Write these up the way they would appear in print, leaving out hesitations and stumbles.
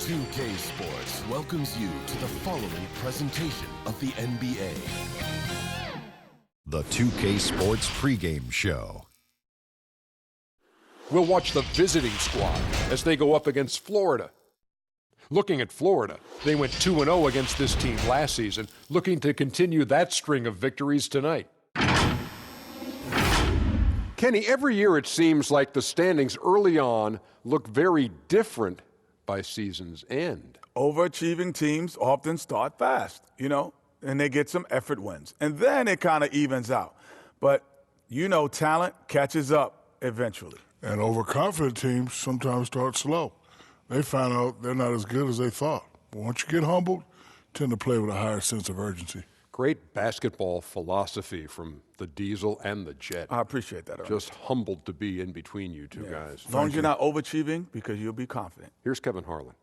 2K Sports welcomes you to the following presentation of the NBA. The 2K Sports pregame show. We'll watch the visiting squad as they go up against Florida. Looking at Florida, they went 2-0 against this team last season, looking to continue that string of victories tonight. Kenny, every year it seems like the standings early on look very different by season's end. Overachieving teams often start fast, and they get some effort wins. And then it kind of evens out. But, talent catches up eventually. And overconfident teams sometimes start slow. They find out they're not as good as they thought. But once you get humbled, tend to play with a higher sense of urgency. Great basketball philosophy from the Diesel and the Jet. I appreciate that, Ernest. Just humbled to be in between you two guys. As long as you're not overachieving, because you'll be confident. Here's Kevin Harlan.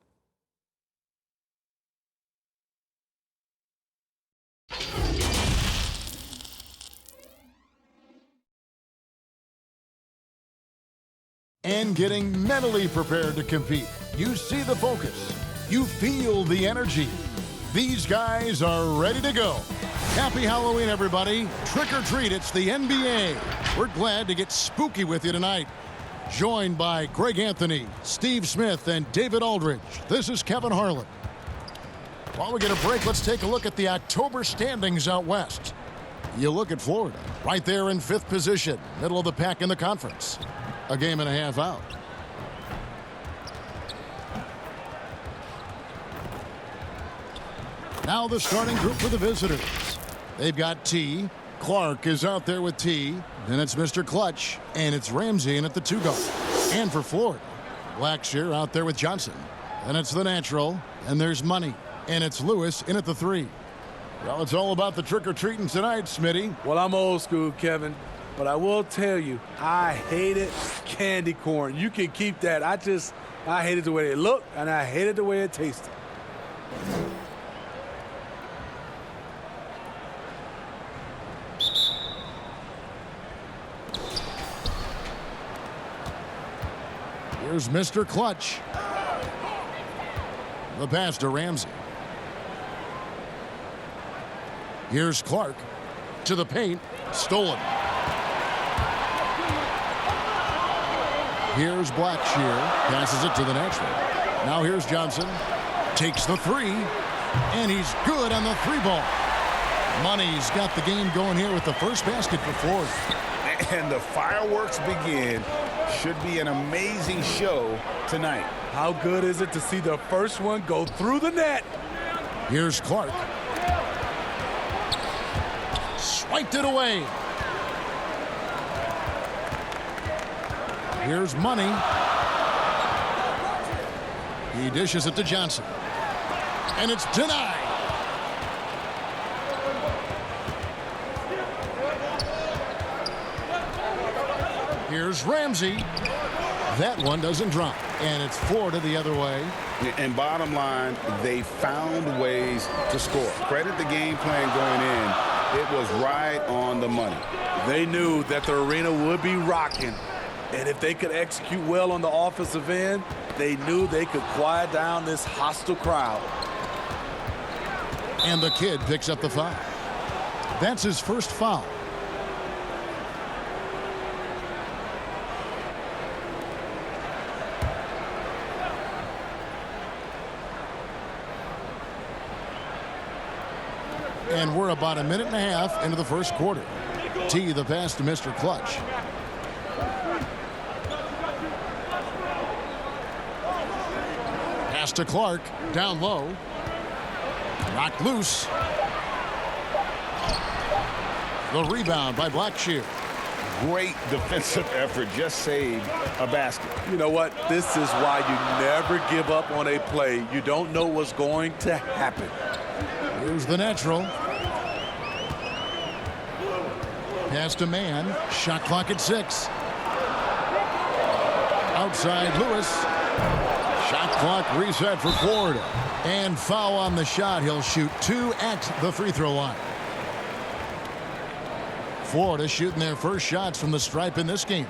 And getting mentally prepared to compete. You see the focus. You feel the energy. These guys are ready to go. Happy Halloween, everybody. Trick or treat, it's the NBA. We're glad to get spooky with you tonight. Joined by Greg Anthony, Steve Smith, and David Aldridge. This is Kevin Harlan. While we get a break, let's take a look at the October standings out west. You look at Florida, right there in 5th position, middle of the pack in the conference. A game and a half out. Now the starting group for the visitors. They've got T. Clark is out there with T. Then it's Mr. Clutch. And it's Ramsey in at the 2 guard. And for Florida, Blackshear out there with Johnson. Then it's the natural. And there's Money. And it's Lewis in at the 3. Well, it's all about the trick-or-treating tonight, Smitty. Well, I'm old school, Kevin. But I will tell you, I hated candy corn. You can keep that. I hated the way it looked, and I hated the way it tasted. Here's Mr. Clutch. The pass to Ramsey. Here's Clark to the paint. Stolen. Here's Blackshear. Passes it to the natural. Now here's Johnson. Takes the 3. And he's good on the 3-ball. Money's got the game going here with the first basket for Florida. And the fireworks begin. Should be an amazing show tonight. How good is it to see the first one go through the net? Here's Clark. Swiped it away. Here's Money. He dishes it to Johnson. And it's denied. Here's Ramsey. That one doesn't drop. And it's Florida the other way. And bottom line, they found ways to score. Credit the game plan going in. It was right on the money. They knew that the arena would be rocking. And if they could execute well on the offensive end, they knew they could quiet down this hostile crowd. And the kid picks up the foul. That's his first foul. And we're about a minute and a half into the first quarter. T, the pass to Mr. Clutch. Pass to Clark, down low. Knocked loose. The rebound by Blackshear. Great defensive effort, just saved a basket. You know what? This is why you never give up on a play. You don't know what's going to happen. Here's the natural. Pass to Man. Shot clock at 6. Outside Lewis. Shot clock reset for Florida. And foul on the shot. He'll shoot 2 at the free throw line. Florida shooting their first shots from the stripe in this game.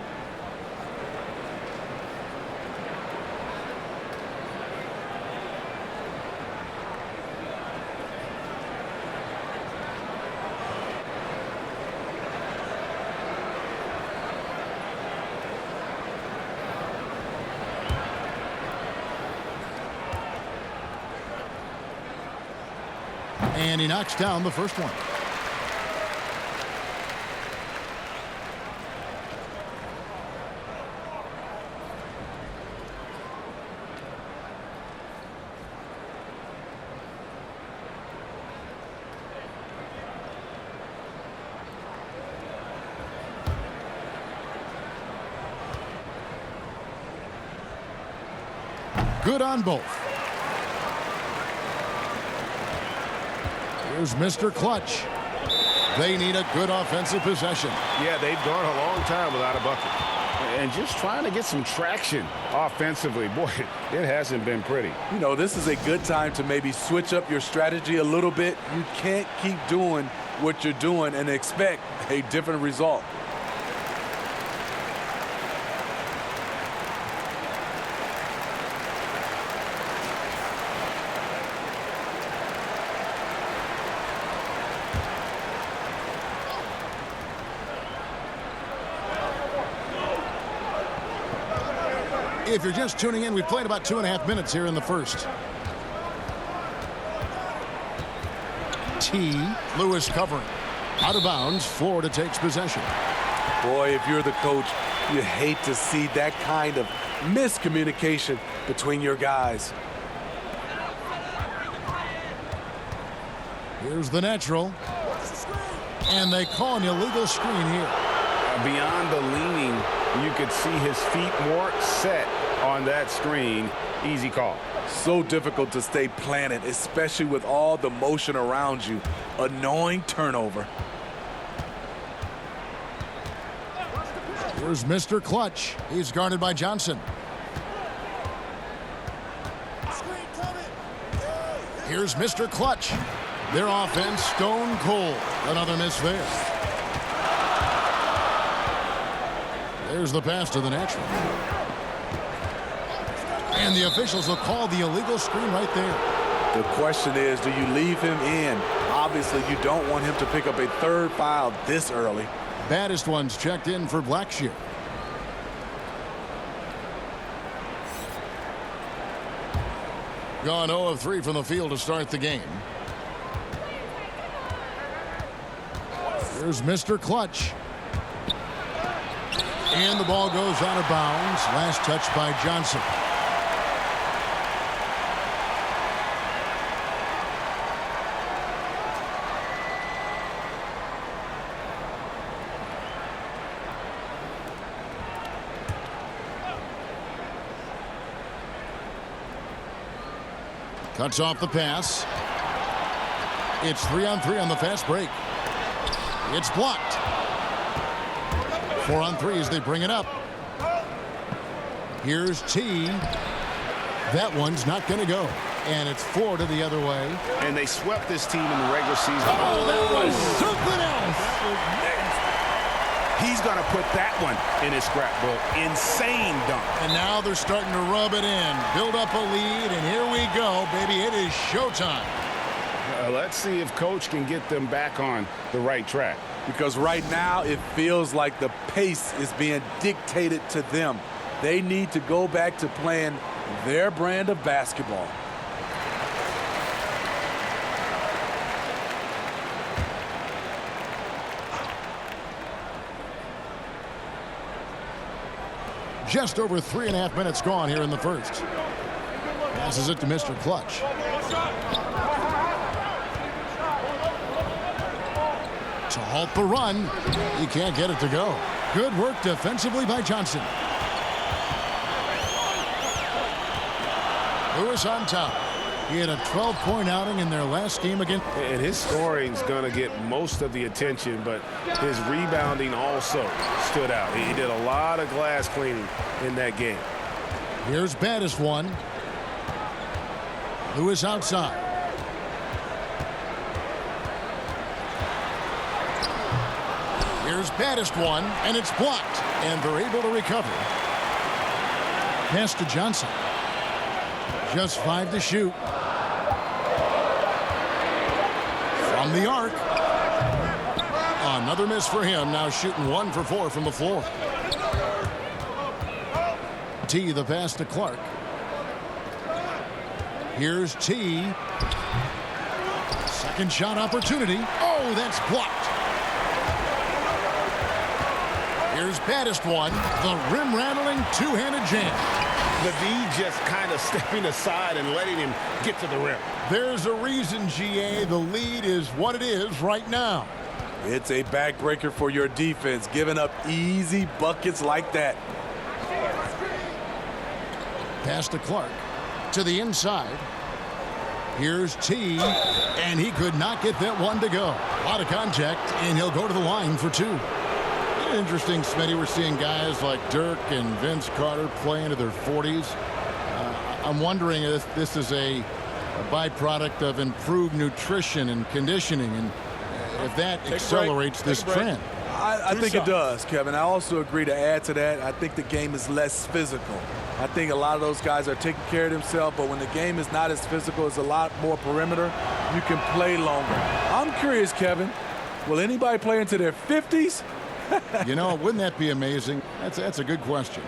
And he knocks down the first one. Good on both. Here's Mr. Clutch. They need a good offensive possession. Yeah, they've gone a long time without a bucket. And just trying to get some traction offensively. Boy, it hasn't been pretty. You know, this is a good time to maybe switch up your strategy a little bit. You can't keep doing what you're doing and expect a different result. If you're just tuning in, we've played about 2.5 minutes here in the first. Lewis covering. Out of bounds, Florida takes possession. Boy, if you're the coach, you hate to see that kind of miscommunication between your guys. Here's the natural. And they call an illegal screen here. Beyond the leaning, you could see his feet more set on that screen. Easy call. So difficult to stay planted, especially with all the motion around you. Annoying turnover. Here's Mr. Clutch. He's guarded by Johnson. Here's Mr. Clutch. Their offense stone cold. Another miss there. There's the pass to the natural. And the officials will call the illegal screen right there. The question is, do you leave him in? Obviously, you don't want him to pick up a third foul this early. Baddest ones checked in for Blackshear. Gone 0 of 3 from the field to start the game. Here's Mr. Clutch. And the ball goes out of bounds. Last touch by Johnson. Cuts off the pass. It's 3-on-3 on the fast break. It's blocked. 4-on-3 as they bring it up. Here's T. That one's not going to go. And it's Florida the other way. And they swept this team in the regular season. Oh, that was something else. He's going to put that one in his scrapbook. Insane dunk. And now they're starting to rub it in. Build up a lead, and here we go, baby. It is showtime. Let's see if Coach can get them back on the right track. Because right now it feels like the pace is being dictated to them. They need to go back to playing their brand of basketball. Just over 3.5 minutes gone here in the first. Passes it to Mr. Clutch. To halt the run. He can't get it to go. Good work defensively by Johnson. Lewis on top. He had a 12-point outing in their last game again. And his scoring's going to get most of the attention, but his rebounding also stood out. He did a lot of glass cleaning in that game. Here's baddest one. Lewis outside. Here's baddest one, and it's blocked. And they're able to recover. Pass to Johnson. Just 5 to shoot. From the arc. Another miss for him. Now shooting 1 for 4 from the floor. T, the pass to Second shot opportunity. Oh, that's blocked. Here's baddest one, the rim-rattling two-handed jam. The D just kind of stepping aside and letting him get to the rim. There's a reason, GA, the lead is what it is right now. It's a backbreaker for your defense, giving up easy buckets like that. Pass to Clark. To the inside. Here's T, and he could not get that one to go. A lot of contact, and he'll go to the line for two. Interesting, Smitty. We're seeing guys like Dirk and Vince Carter play into their 40s. I'm wondering if this is a byproduct of improved nutrition and conditioning, and if that accelerates this trend. I think it does, Kevin. I also agree to add to that. I think the game is less physical. I think a lot of those guys are taking care of themselves, but when the game is not as physical, it's a lot more perimeter. You can play longer. I'm curious, Kevin, will anybody play into their 50s? You know, wouldn't that be amazing? That's a good question.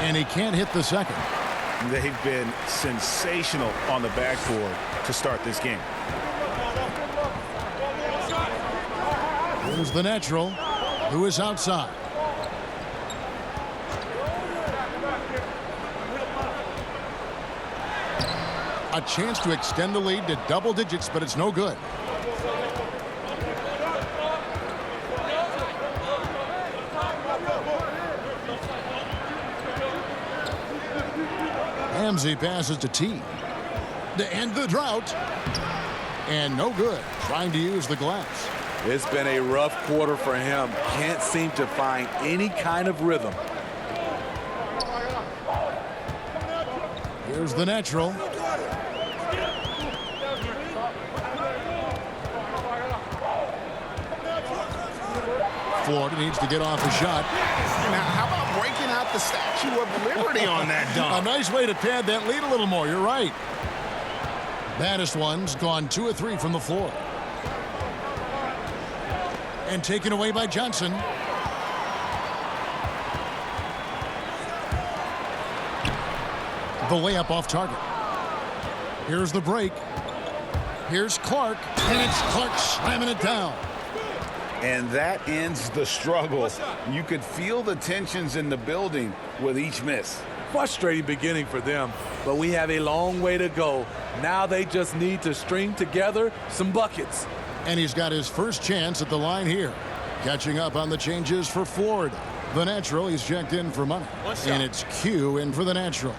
And he can't hit the second. They've been sensational on the backboard to start this game. Here's the natural, who is outside. A chance to extend the lead to double digits, but it's no good. Ramsey passes to T. To end the drought. And no good. Trying to use the glass. It's been a rough quarter for him. Can't seem to find any kind of rhythm. Here's the natural. Florida needs to get off a shot. Now, how about breaking out the Statue of Liberty on that dunk? A nice way to pad that lead a little more. You're right. Baddest one's gone 2 of 3 from the floor. And taken away by Johnson. The layup off target. Here's the break. Here's Clark, and it's Clark slamming it down. And that ends the struggle. You could feel the tensions in the building with each miss. Frustrating beginning for them, but we have a long way to go. Now they just need to string together some buckets. And he's got his first chance at the line here. Catching up on the changes for Florida. The natural, he's checked in for money. And it's Q in for the natural.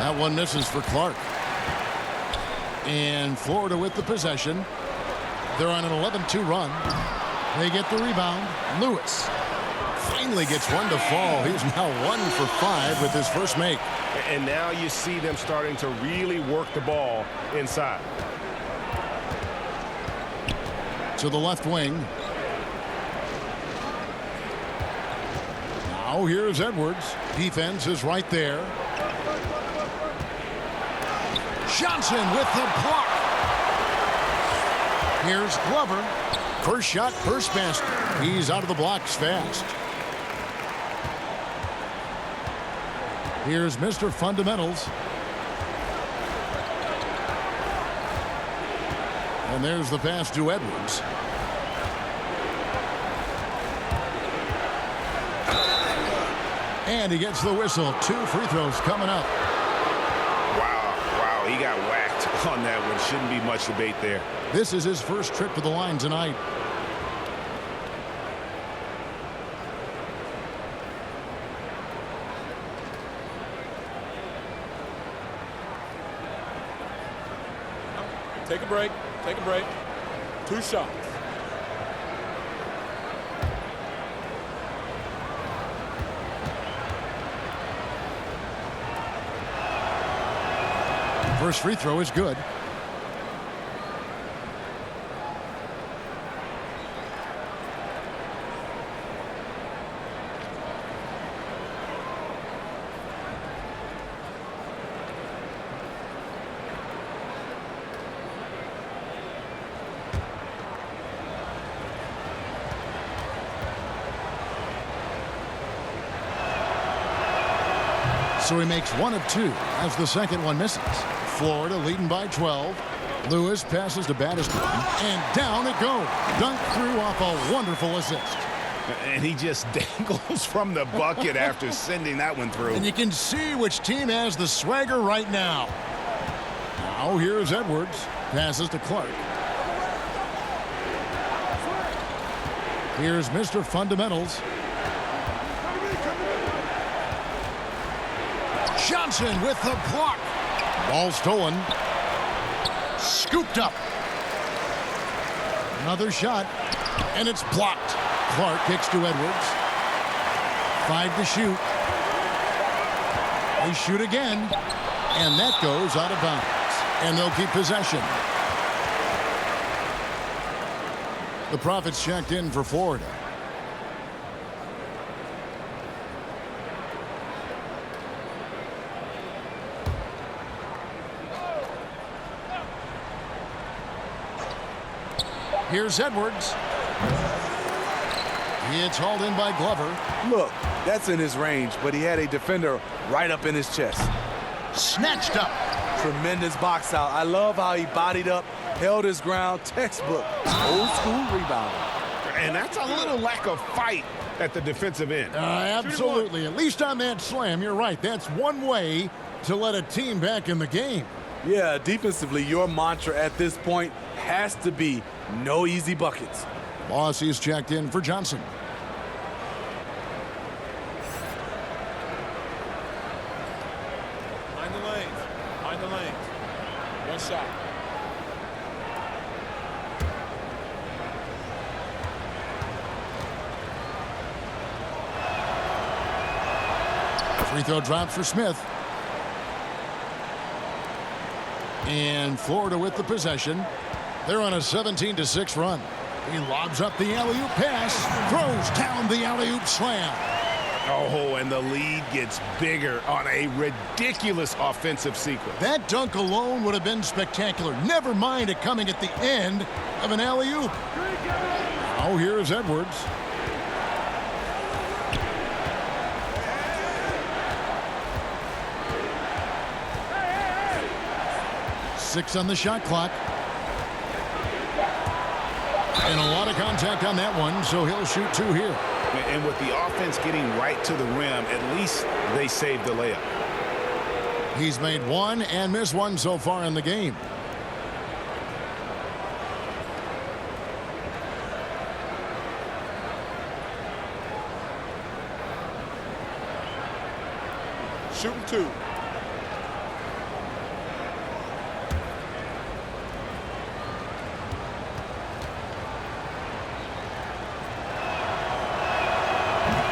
That one misses for Clark. And Florida with the possession. They're on an 11-2 run. They get the rebound. Lewis finally gets one to fall. He's now 1 for 5 with his first make. And now you see them starting to really work the ball inside. To the left wing. Now here's Edwards. Defense is right there. Johnson with the block. Here's Glover. First shot, first basket. He's out of the blocks fast. Here's Mr. Fundamentals. And there's the pass to Edwards. And he gets the whistle. 2 free throws coming up. Wow, he got whacked on that one. Shouldn't be much debate there. This is his first trip to the line tonight. Take a break. Take a break. 2 shots. First free throw is good. So he makes 1 of 2 as the second one misses. Florida leading by 12. Lewis passes to Battister, and down it goes. Dunked through off a wonderful assist. And he just dangles from the bucket after sending that one through. And you can see which team has the swagger right now. Now here's Edwards. Passes to Clark. Here's Mr. Fundamentals. Johnson with the block. Ball stolen. Scooped up. Another shot. And it's blocked. Clark kicks to Edwards. 5 to shoot. They shoot again. And that goes out of bounds. And they'll keep possession. The Profits checked in for Florida. Here's Edwards. It's hauled in by Glover. Look, that's in his range, but he had a defender right up in his chest. Snatched up. Tremendous box out. I love how he bodied up, held his ground. Textbook, old school rebounding. And that's a little lack of fight at the defensive end. Absolutely. At least on that slam, you're right. That's one way to let a team back in the game. Yeah, defensively, your mantra at this point has to be no easy buckets. Bossie's checked in for Johnson. Find the lanes. Find the lanes. One shot. Free throw drops for Smith. And Florida with the possession. They're on a 17-6 run. He lobs up the alley-oop pass, throws down the alley-oop slam. Oh, and the lead gets bigger on a ridiculous offensive sequence. That dunk alone would have been spectacular. Never mind it coming at the end of an alley-oop. Oh, here's Edwards. Six on the shot clock. And a lot of contact on that one, so he'll shoot 2 here. And with the offense getting right to the rim, at least they saved the layup. He's made 1 and missed 1 so far in the game. Shooting 2.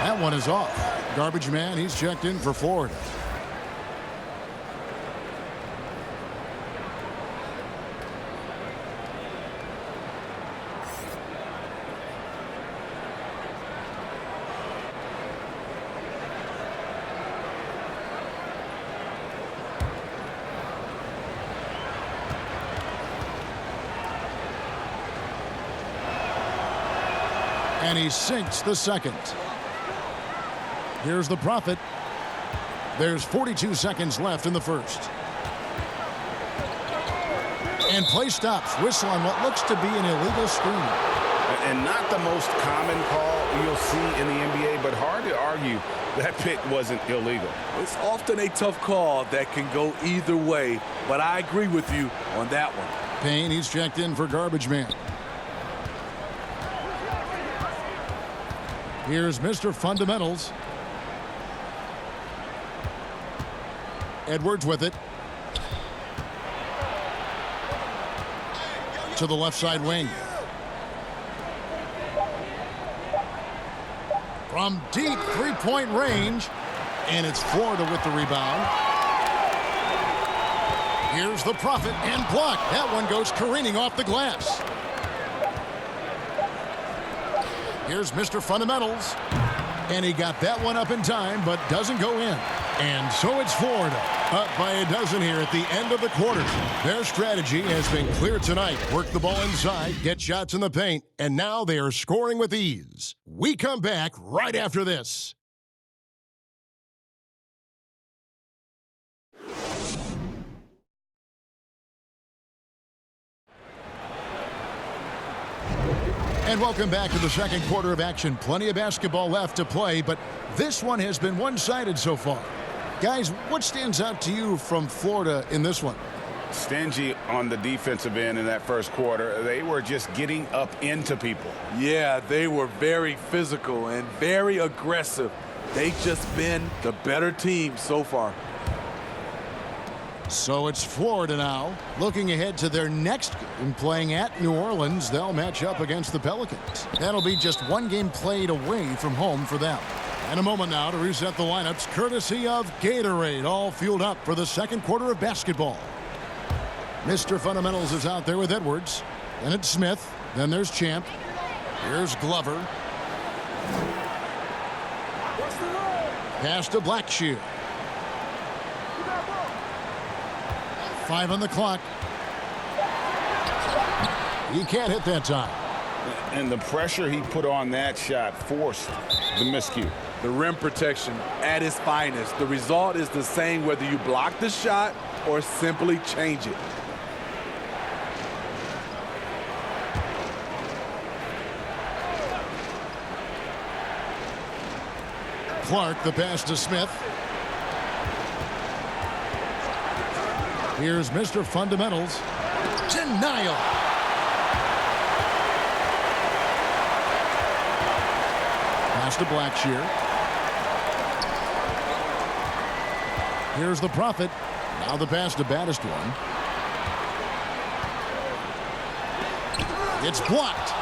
That one is off. Garbage man, he's checked in for Florida. And he sinks the second. Here's the Prophet. There's 42 seconds left in the first. And play stops. Whistle on what looks to be an illegal screen. And not the most common call you'll see in the NBA, but hard to argue that pick wasn't illegal. It's often a tough call that can go either way, but I agree with you on that one. Payne, he's checked in for Garbage Man. Here's Mr. Fundamentals. Edwards with it. To the left side wing. From deep three-point range. And it's Florida with the rebound. Here's the Prophet and blocked. That one goes careening off the glass. Here's Mr. Fundamentals. And he got that one up in time, but doesn't go in. And so it's Florida, up by a dozen here at the end of the quarter. Their strategy has been clear tonight. Work the ball inside, get shots in the paint, and now they are scoring with ease. We come back right after this. And welcome back to the second quarter of action. Plenty of basketball left to play, but this one has been one-sided so far. Guys, what stands out to you from Florida in this one? Stingy on the defensive end in that first quarter. They were just getting up into people. Yeah, they were very physical and very aggressive. They've just been the better team so far. So it's Florida now, looking ahead to their next game, playing at New Orleans. They'll match up against the Pelicans. That'll be just one game played away from home for them. And a moment now to reset the lineups, courtesy of Gatorade, all fueled up for the second quarter of basketball. Mr. Fundamentals is out there with Edwards. Then it's Smith. Then there's Champ. Here's Glover. Pass to Blackshear. 5 on the clock. He can't hit that time. And the pressure he put on that shot forced the miscue. The rim protection at its finest. The result is the same whether you block the shot or simply change it. Clark, the pass to Smith. Here's Mr. Fundamentals. Denial. Pass to Blackshear. Here's the Prophet. Now the pass to baddest one. It's blocked.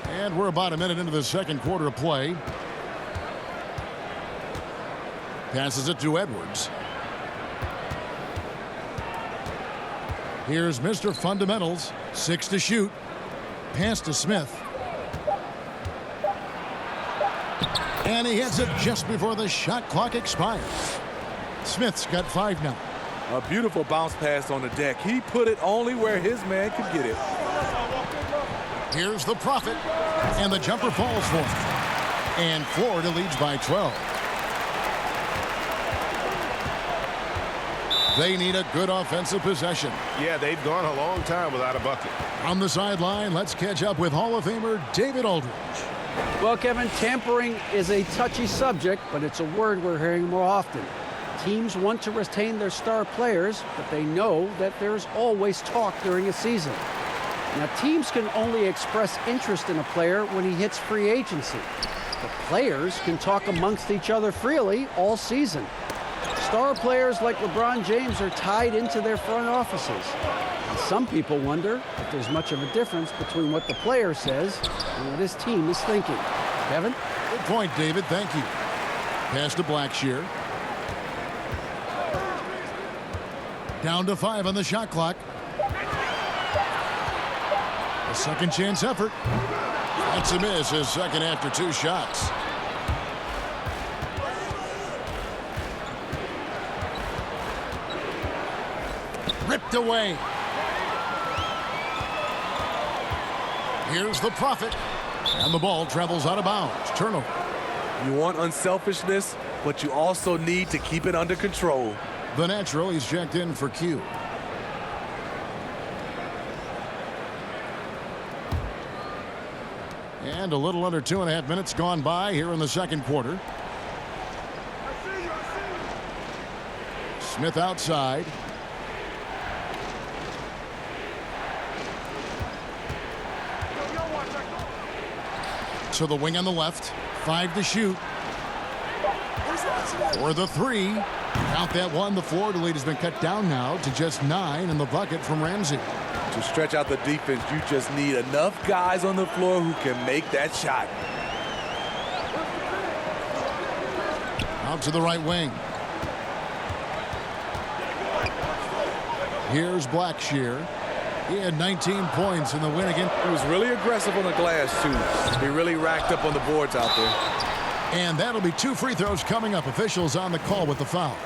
And we're about a minute into the second quarter of play. Passes it to Edwards. Here's Mr. Fundamentals. 6 to shoot. Pass to Smith. And he hits it just before the shot clock expires. Smith's got 5 now. A beautiful bounce pass on the deck. He put it only where his man could get it. Here's the Prophet. And the jumper falls for him. And Florida leads by 12. They need a good offensive possession. Yeah, they've gone a long time without a bucket. On the sideline, let's catch up with Hall of Famer David Aldridge. Well, Kevin, tampering is a touchy subject, but it's a word we're hearing more often. Teams want to retain their star players, but they know that there's always talk during a season. Now, teams can only express interest in a player when he hits free agency. But players can talk amongst each other freely all season. Star players like LeBron James are tied into their front offices. And some people wonder if there's much of a difference between what the player says and what his team is thinking. Kevin? Good point, David. Thank you. Pass to Blackshear. Down to 5 on the shot clock. A second chance effort. That's a miss, his second after 2 shots. Ripped away. Here's the Prophet. And the ball travels out of bounds. Turnover. You want unselfishness, but you also need to keep it under control. The natural, he's checked in for Q. And a little under 2.5 minutes gone by here in the second quarter. Smith outside. To the wing on the left. 5 to shoot. For the 3. Count that one. The Florida lead has been cut down now to just 9 in the bucket from Ramsey. To stretch out the defense, you just need enough guys on the floor who can make that shot. Out to the right wing. Here's Blackshear. He had 19 points in the win again. He was really aggressive on the glass, too. He really racked up on the boards out there. And that'll be 2 free throws coming up. Officials on the call with the foul.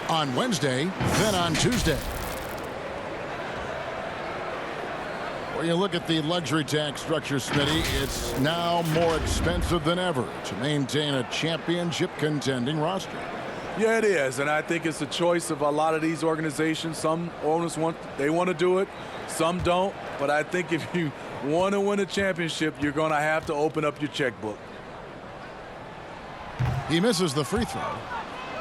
On Wednesday, then on Tuesday. When you look at the luxury tax structure, Smitty, it's now more expensive than ever to maintain a championship contending roster. Yeah, it is, and I think it's a choice of a lot of these organizations. Some owners want to do it, some don't. But I think if you want to win a championship, you're going to have to open up your checkbook. He misses the free throw.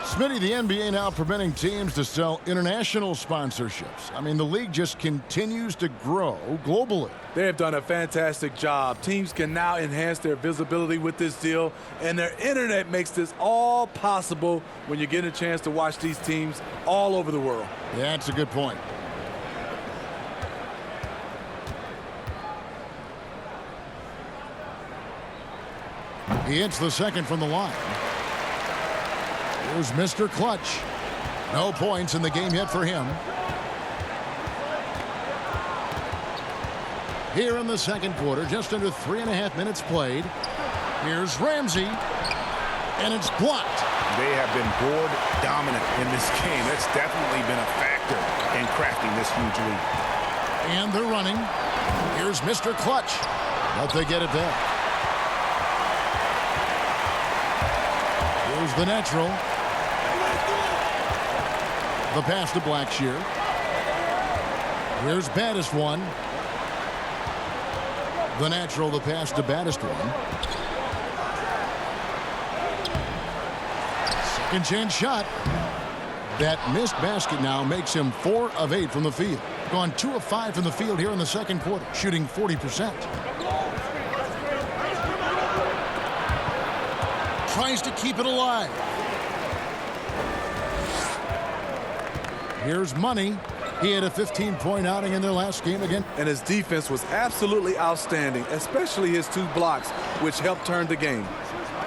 Smitty, the NBA now permitting teams to sell international sponsorships. I mean, the league just continues to grow globally. They have done a fantastic job. Teams can now enhance their visibility with this deal, and their internet makes this all possible when you get a chance to watch these teams all over the world. Yeah, that's a good point. He hits the second from the line. Here's Mr. Clutch. No points in the game yet for him. Here in the second quarter, just under 3.5 minutes played. Here's Ramsey, and it's blocked. They have been board dominant in this game. That's definitely been a factor in crafting this huge lead. And they're running. Here's Mr. Clutch, but they get it back. Here's the natural. The pass to Blackshear. Here's Baddest one. The natural, the pass to Baddest one. Second chance shot. That missed basket now makes him 4 of 8 from the field. Gone 2 of 5 from the field here in the second quarter, shooting 40%. Tries to keep it alive. Here's Money. He had a 15-point outing in their last game again. And his defense was absolutely outstanding, especially his 2 blocks, which helped turn the game.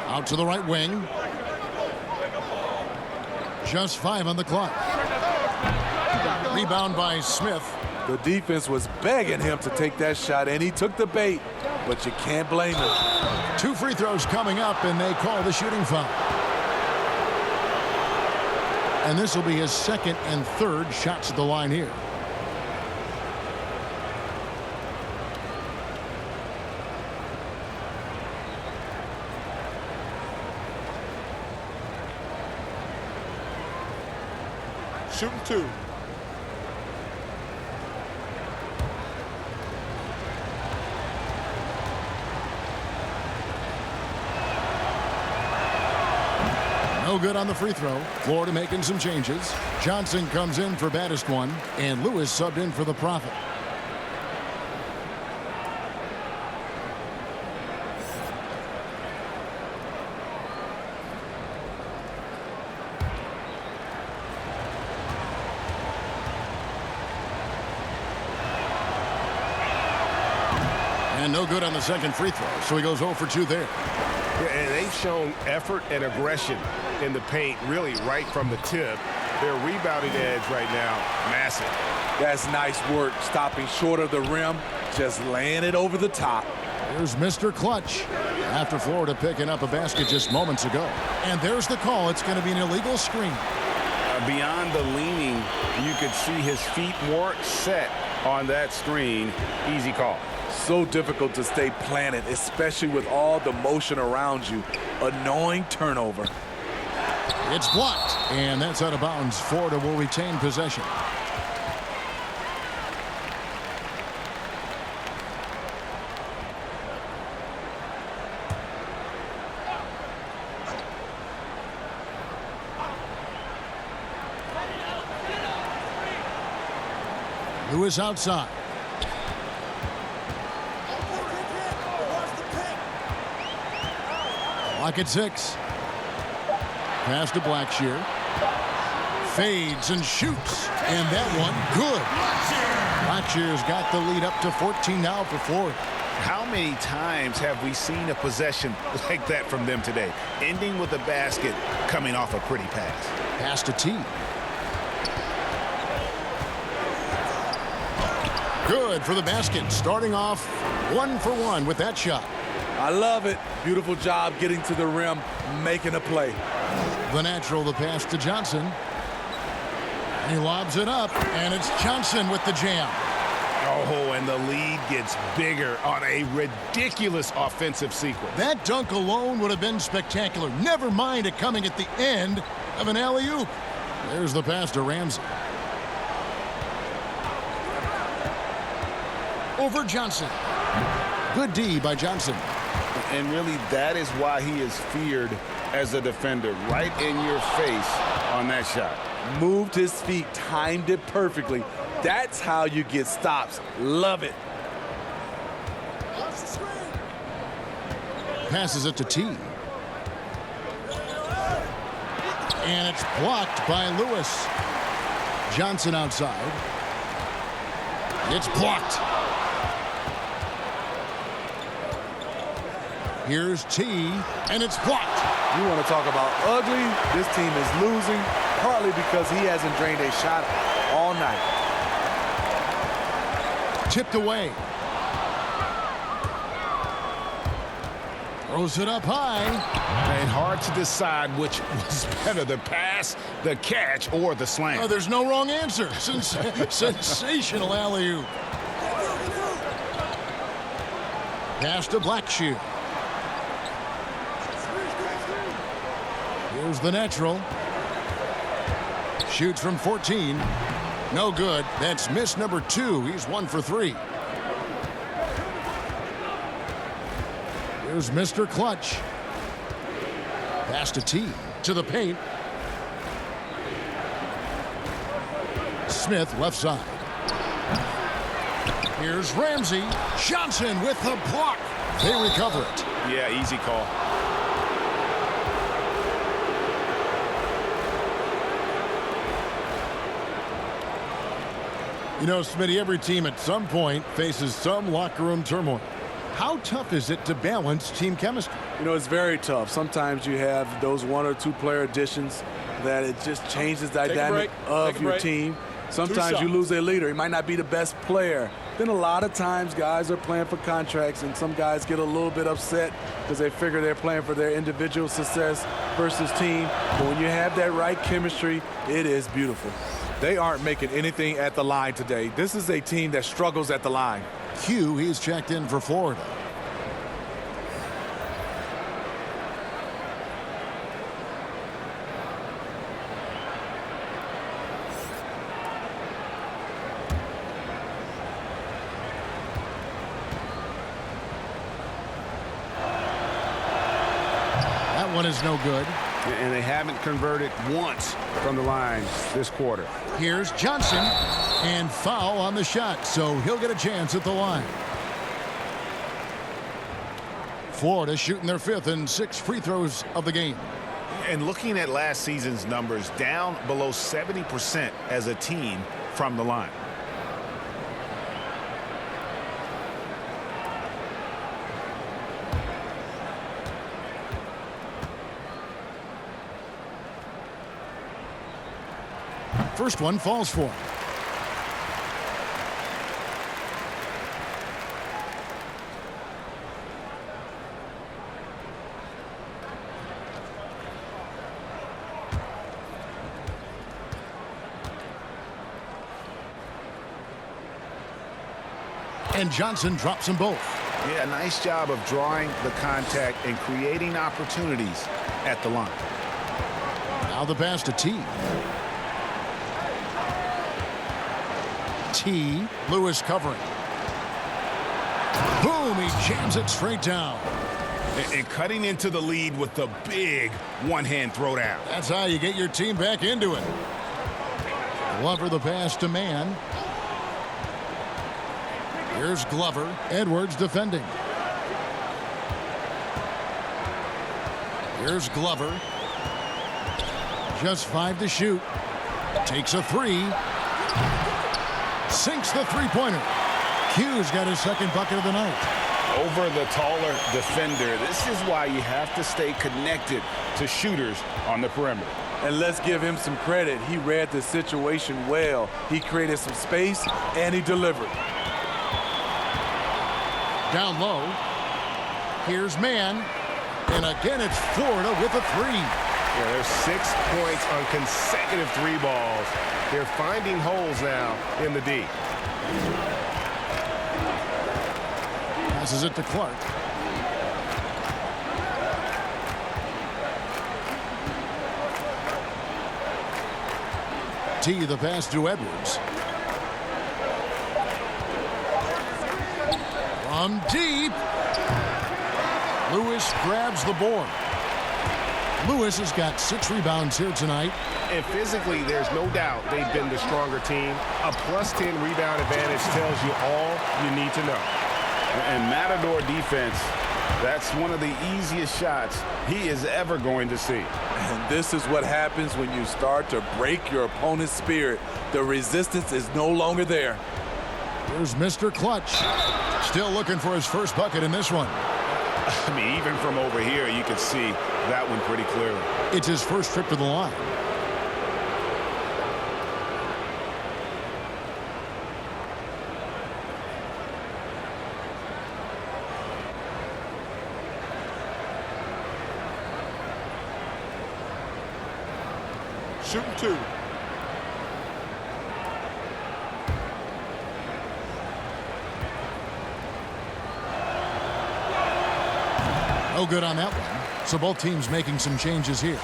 Out to the right wing. Just 5 on the clock. Rebound by Smith. The defense was begging him to take that shot, and he took the bait, but you can't blame him. 2 free throws coming up, and they call the shooting foul. And this will be his second and third shots at the line here. Shooting 2. No good on the free throw. Florida making some changes. Johnson comes in for Baddest one, and Lewis subbed in for the Prophet. And no good on the second free throw, so he goes 0 for 2 there. Yeah, and they've shown effort and aggression in the paint, really right from the tip. Their rebounding edge right now, massive. That's nice work, stopping short of the rim, just laying it over the top. Here's Mr. Clutch after Florida picking up a basket just moments ago. And there's the call. It's going to be an illegal screen. Beyond the leaning, you could see his feet weren't set on that screen. Easy call. So difficult to stay planted, especially with all the motion around you. Annoying turnover. It's blocked, and that's out of bounds. Florida will retain possession. Lewis outside. Clock at 6. Pass to Blackshear. Fades and shoots. And that one, good. Blackshear's got the lead up to 14 now for Florida. How many times have we seen a possession like that from them today? Ending with a basket, coming off a pretty pass. Pass to T. Good for the basket. Starting off 1 for 1 with that shot. I love it. Beautiful job getting to the rim, making a play. The natural, the pass to Johnson. He lobs it up, and it's Johnson with the jam. Oh, and the lead gets bigger on a ridiculous offensive sequence. That dunk alone would have been spectacular. Never mind it coming at the end of an alley-oop. There's the pass to Ramsey. Over Johnson. Good D by Johnson. And really, that is why he is feared as a defender. Right in your face on that shot. Moved his feet, timed it perfectly. That's how you get stops. Love it. Passes it to T. And it's blocked by Lewis. Johnson outside. It's blocked. Here's T, and it's blocked. You want to talk about ugly? This team is losing, partly because he hasn't drained a shot all night. Tipped away. Throws it up high. And hard to decide which was better, the pass, the catch, or the slam. Oh, there's no wrong answer. Sensational alley-oop. Pass to Blackshear. Here's the natural. Shoots from 14. No good. That's miss number 2. He's 1 for 3. Here's Mr. Clutch. Pass to T. To the paint. Smith left side. Here's Ramsey. Johnson with the block. They recover it. Yeah, easy call. You know, Smitty, every team at some point faces some locker room turmoil. How tough is it to balance team chemistry? You know, it's very tough. Sometimes you have those 1 or 2 player additions that it just changes the dynamic of your team. Sometimes you lose a leader. He might not be the best player. Then a lot of times guys are playing for contracts, and some guys get a little bit upset because they figure they're playing for their individual success versus team. But when you have that right chemistry, it is beautiful. They aren't making anything at the line today. This is a team that struggles at the line. Q, he's checked in for Florida. That one is no good. And they haven't converted once from the line this quarter. Here's Johnson, and foul on the shot, so he'll get a chance at the line. Florida shooting their 5th and 6th free throws of the game. And looking at last season's numbers, down below 70% as a team from the line. First one falls for him. And Johnson drops them both. Yeah, nice job of drawing the contact and creating opportunities at the line. Now the pass to T. T. Lewis covering. Boom, he jams it straight down. And cutting into the lead with the big one-hand throwdown. That's how you get your team back into it. Glover the pass to Mann. Here's Glover. Edwards defending. Here's Glover. Just 5 to shoot. Takes a 3. Sinks the three-pointer. Q's got his 2nd bucket of the night. Over the taller defender. This is why you have to stay connected to shooters on the perimeter. And let's give him some credit. He read the situation well. He created some space, and he delivered. Down low. Here's Mann. And again, it's Florida with a 3. Yeah, there's 6 points on consecutive 3 balls. They're finding holes now in the D. Passes it to Clark. T, the pass to Edwards. From deep. Lewis grabs the board. Lewis has got 6 rebounds here tonight. And physically, there's no doubt they've been the stronger team. A +10 rebound advantage tells you all you need to know. And Matador defense, that's one of the easiest shots he is ever going to see. And this is what happens when you start to break your opponent's spirit. The resistance is no longer there. Here's Mr. Clutch. Still looking for his first bucket in this one. I mean, even from over here, you can see that one pretty clearly. It's his first trip to the line. Shooting 2. No good on that one. So both teams making some changes here.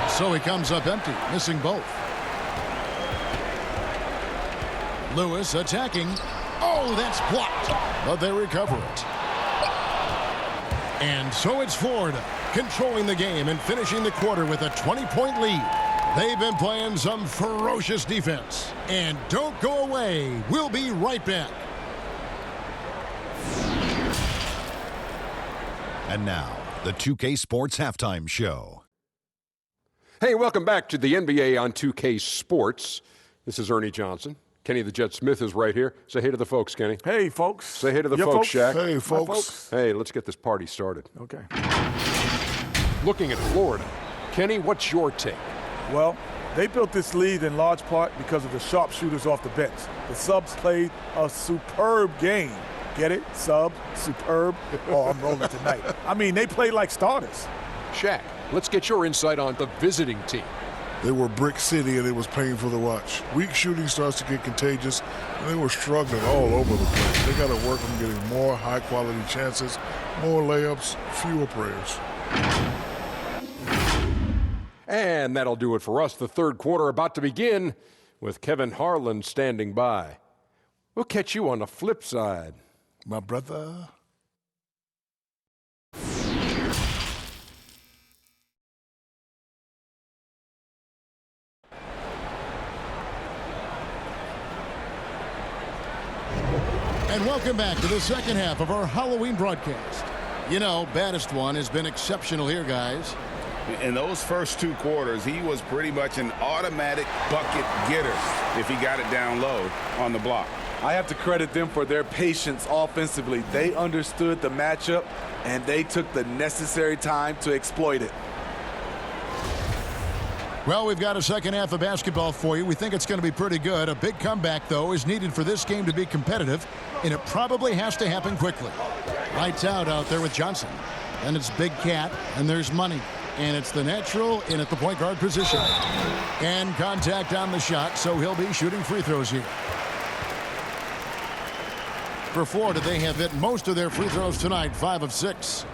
So he comes up empty, missing both. Lewis attacking. Oh, that's blocked. But they recover it. And so it's Florida controlling the game and finishing the quarter with a 20-point lead. They've been playing some ferocious defense. And don't go away. We'll be right back. And now, the 2K Sports Halftime Show. Hey, welcome back to the NBA on 2K Sports. This is Ernie Johnson. Kenny the Jet Smith is right here. Say hey to the folks, Kenny. Hey, folks. Say hey to the folks, Shaq. Hey, folks. Hey, let's get this party started. Okay. Looking at Florida. Kenny, what's your take? Well, they built this lead in large part because of the sharpshooters off the bench. The subs played a superb game. Get it? Sub, superb. Oh, I'm rolling tonight. I mean, they played like starters. Shaq, let's get your insight on the visiting team. They were Brick City, and it was painful to watch. Weak shooting starts to get contagious, and they were struggling all over the place. They got to work on getting more high-quality chances, more layups, fewer prayers. And that'll do it for us. The third quarter about to begin with Kevin Harlan standing by. We'll catch you on the flip side. My brother. And welcome back to the second half of our Halloween broadcast. You know, baddest one has been exceptional here, guys. In those first 2 quarters, he was pretty much an automatic bucket getter if he got it down low on the block. I have to credit them for their patience offensively. They understood the matchup, and they took the necessary time to exploit it. Well, we've got a second half of basketball for you. We think it's going to be pretty good. A big comeback, though, is needed for this game to be competitive, and it probably has to happen quickly. Lights out there with Johnson. And it's Big Cat, and there's Money. And it's the natural in at the point guard position. And contact on the shot, so he'll be shooting free throws here. For Florida, they have hit most of their free throws tonight, 5 of 6.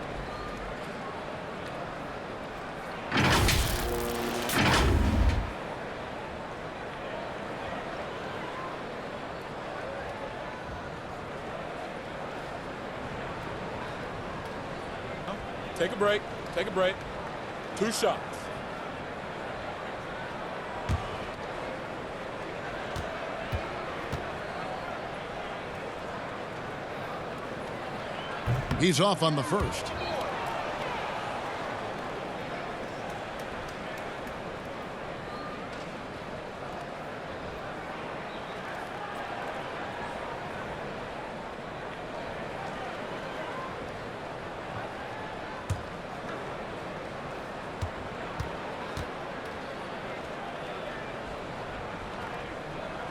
Take a break. Take a break. 2 shots. He's off on the first.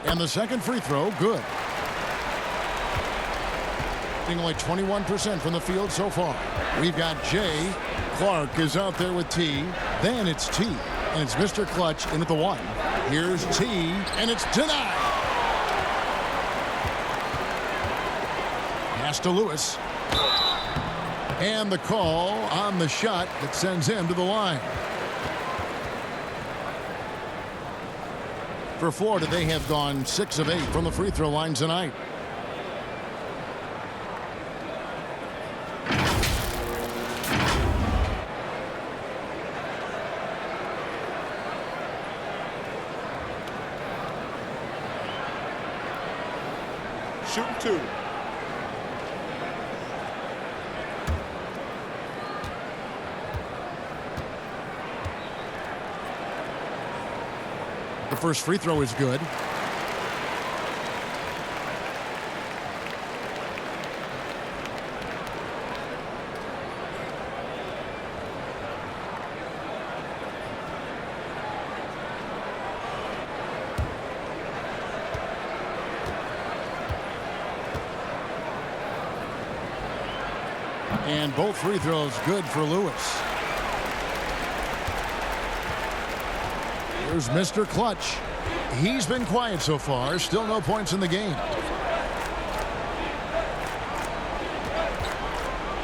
And the second free throw, good. shooting only 21% from the field so far. We've got Jay. Clark is out there with T. Then it's T. And it's Mr. Clutch in at the 1. Here's T. And it's denied. Pass to Lewis. And the call on the shot that sends him to the line. For Florida, they have gone 6 of 8 from the free throw line tonight. Shooting 2. The first free throw is good. And both free throws good for Lewis. Here's Mr. Clutch. He's been quiet so far. Still no points in the game.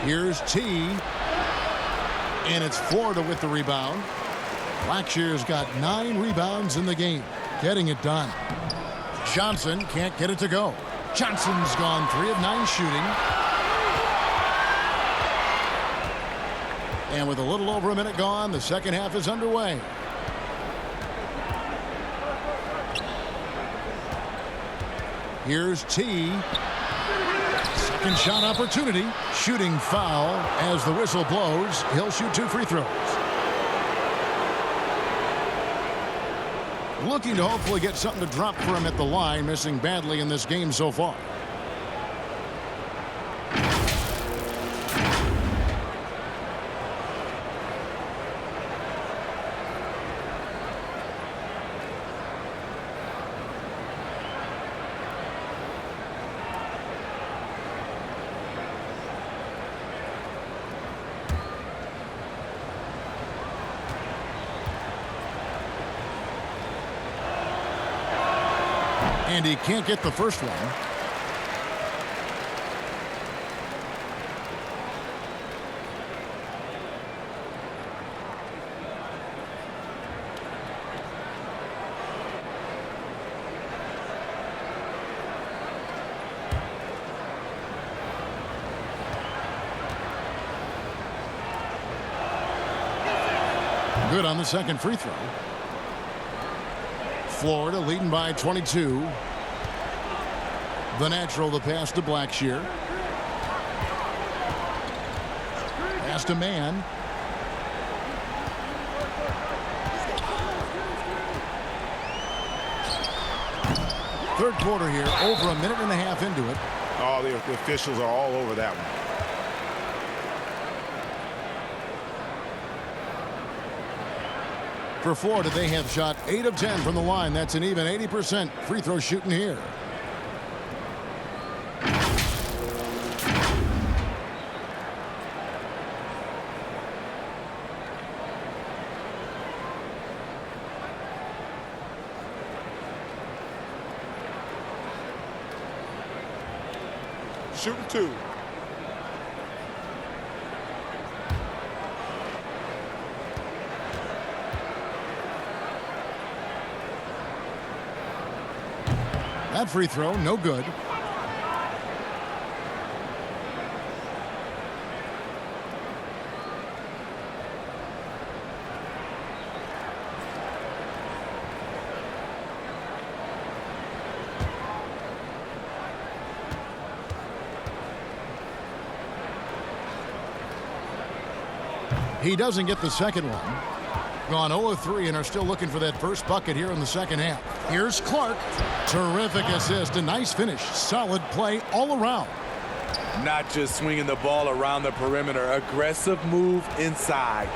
Here's T. And it's Florida with the rebound. Blackshear's got 9 rebounds in the game. Getting it done. Johnson can't get it to go. Johnson's gone 3 of 9 shooting. And with a little over a minute gone, the second half is underway. Here's T. Second shot opportunity. Shooting foul as the whistle blows. He'll shoot 2 free throws. Looking to hopefully get something to drop for him at the line, missing badly in this game so far. And he can't get the first one. Good on the second free throw. Florida leading by 22. The natural, the pass to Blackshear. Pass to Mann. Third quarter here, over a minute and a half into it. Oh, the officials are all over that one. For Florida, they have shot 8 of 10 from the line. That's an even 80% free throw shooting here. Shooting 2. That free throw, no good. He doesn't get the second one. Gone 0 of 3 and are still looking for that first bucket here in the second half. Here's Clark. Terrific assist. A nice finish. Solid play all around. Not just swinging the ball around the perimeter. Aggressive move inside.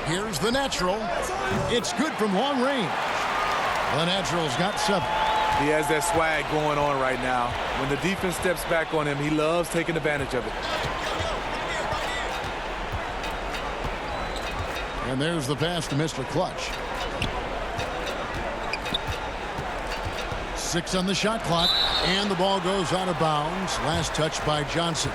Here's the natural. It's good from long range. The natural's got 7. He has that swag going on right now. When the defense steps back on him, he loves taking advantage of it. And there's the pass to Mr. Clutch. 6 on the shot clock, and the ball goes out of bounds. Last touch by Johnson.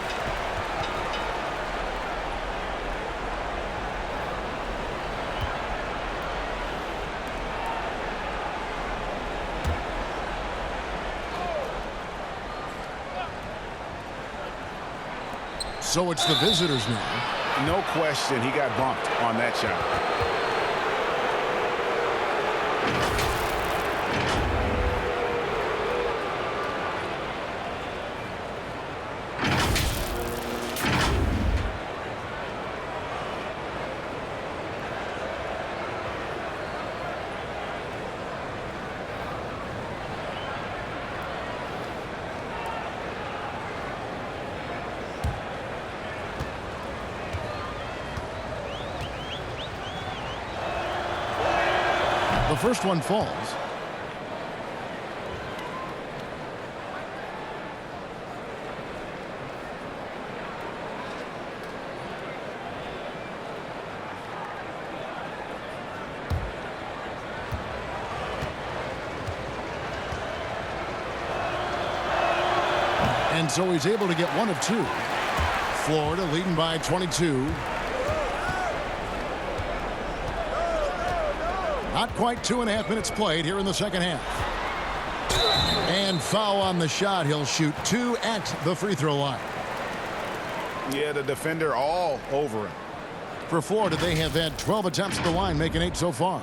So it's the visitors now. No question, he got bumped on that shot. The first one falls. And so he's able to get one of 2. Florida leading by 22. Not quite 2.5 minutes played here in the second half. And foul on the shot. He'll shoot 2 at the free throw line. Yeah, the defender all over him. For Florida, they have had 12 attempts at the line, making 8 so far.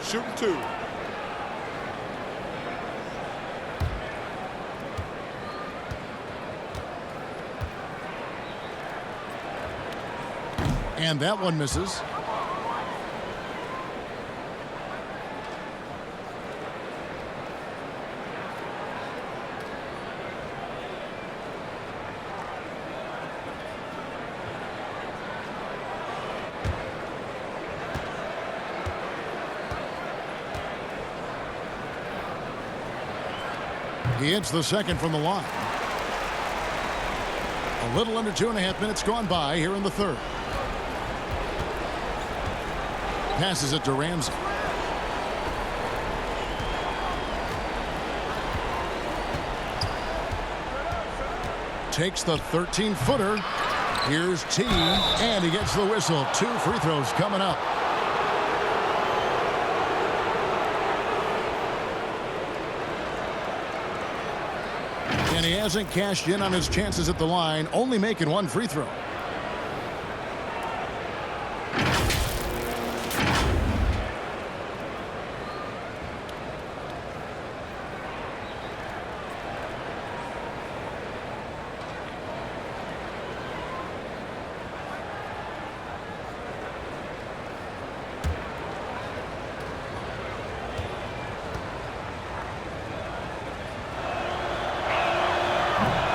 Shooting 2. And that one misses. He hits the second from the line. A little under 2.5 minutes gone by here in the third. Passes it to Ramsey. Takes the 13-footer. Here's T, and he gets the whistle. 2 free throws coming up. And he hasn't cashed in on his chances at the line, only making 1 free throw.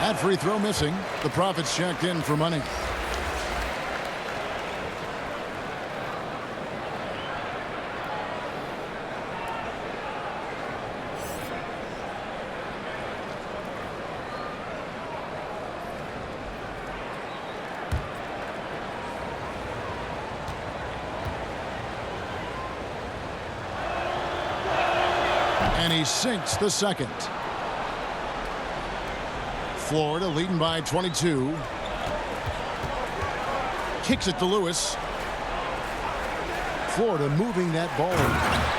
That free throw missing. The Profits checked in for money. And he sinks the second. Florida leading by 22. Kicks it to Lewis. Florida moving that ball.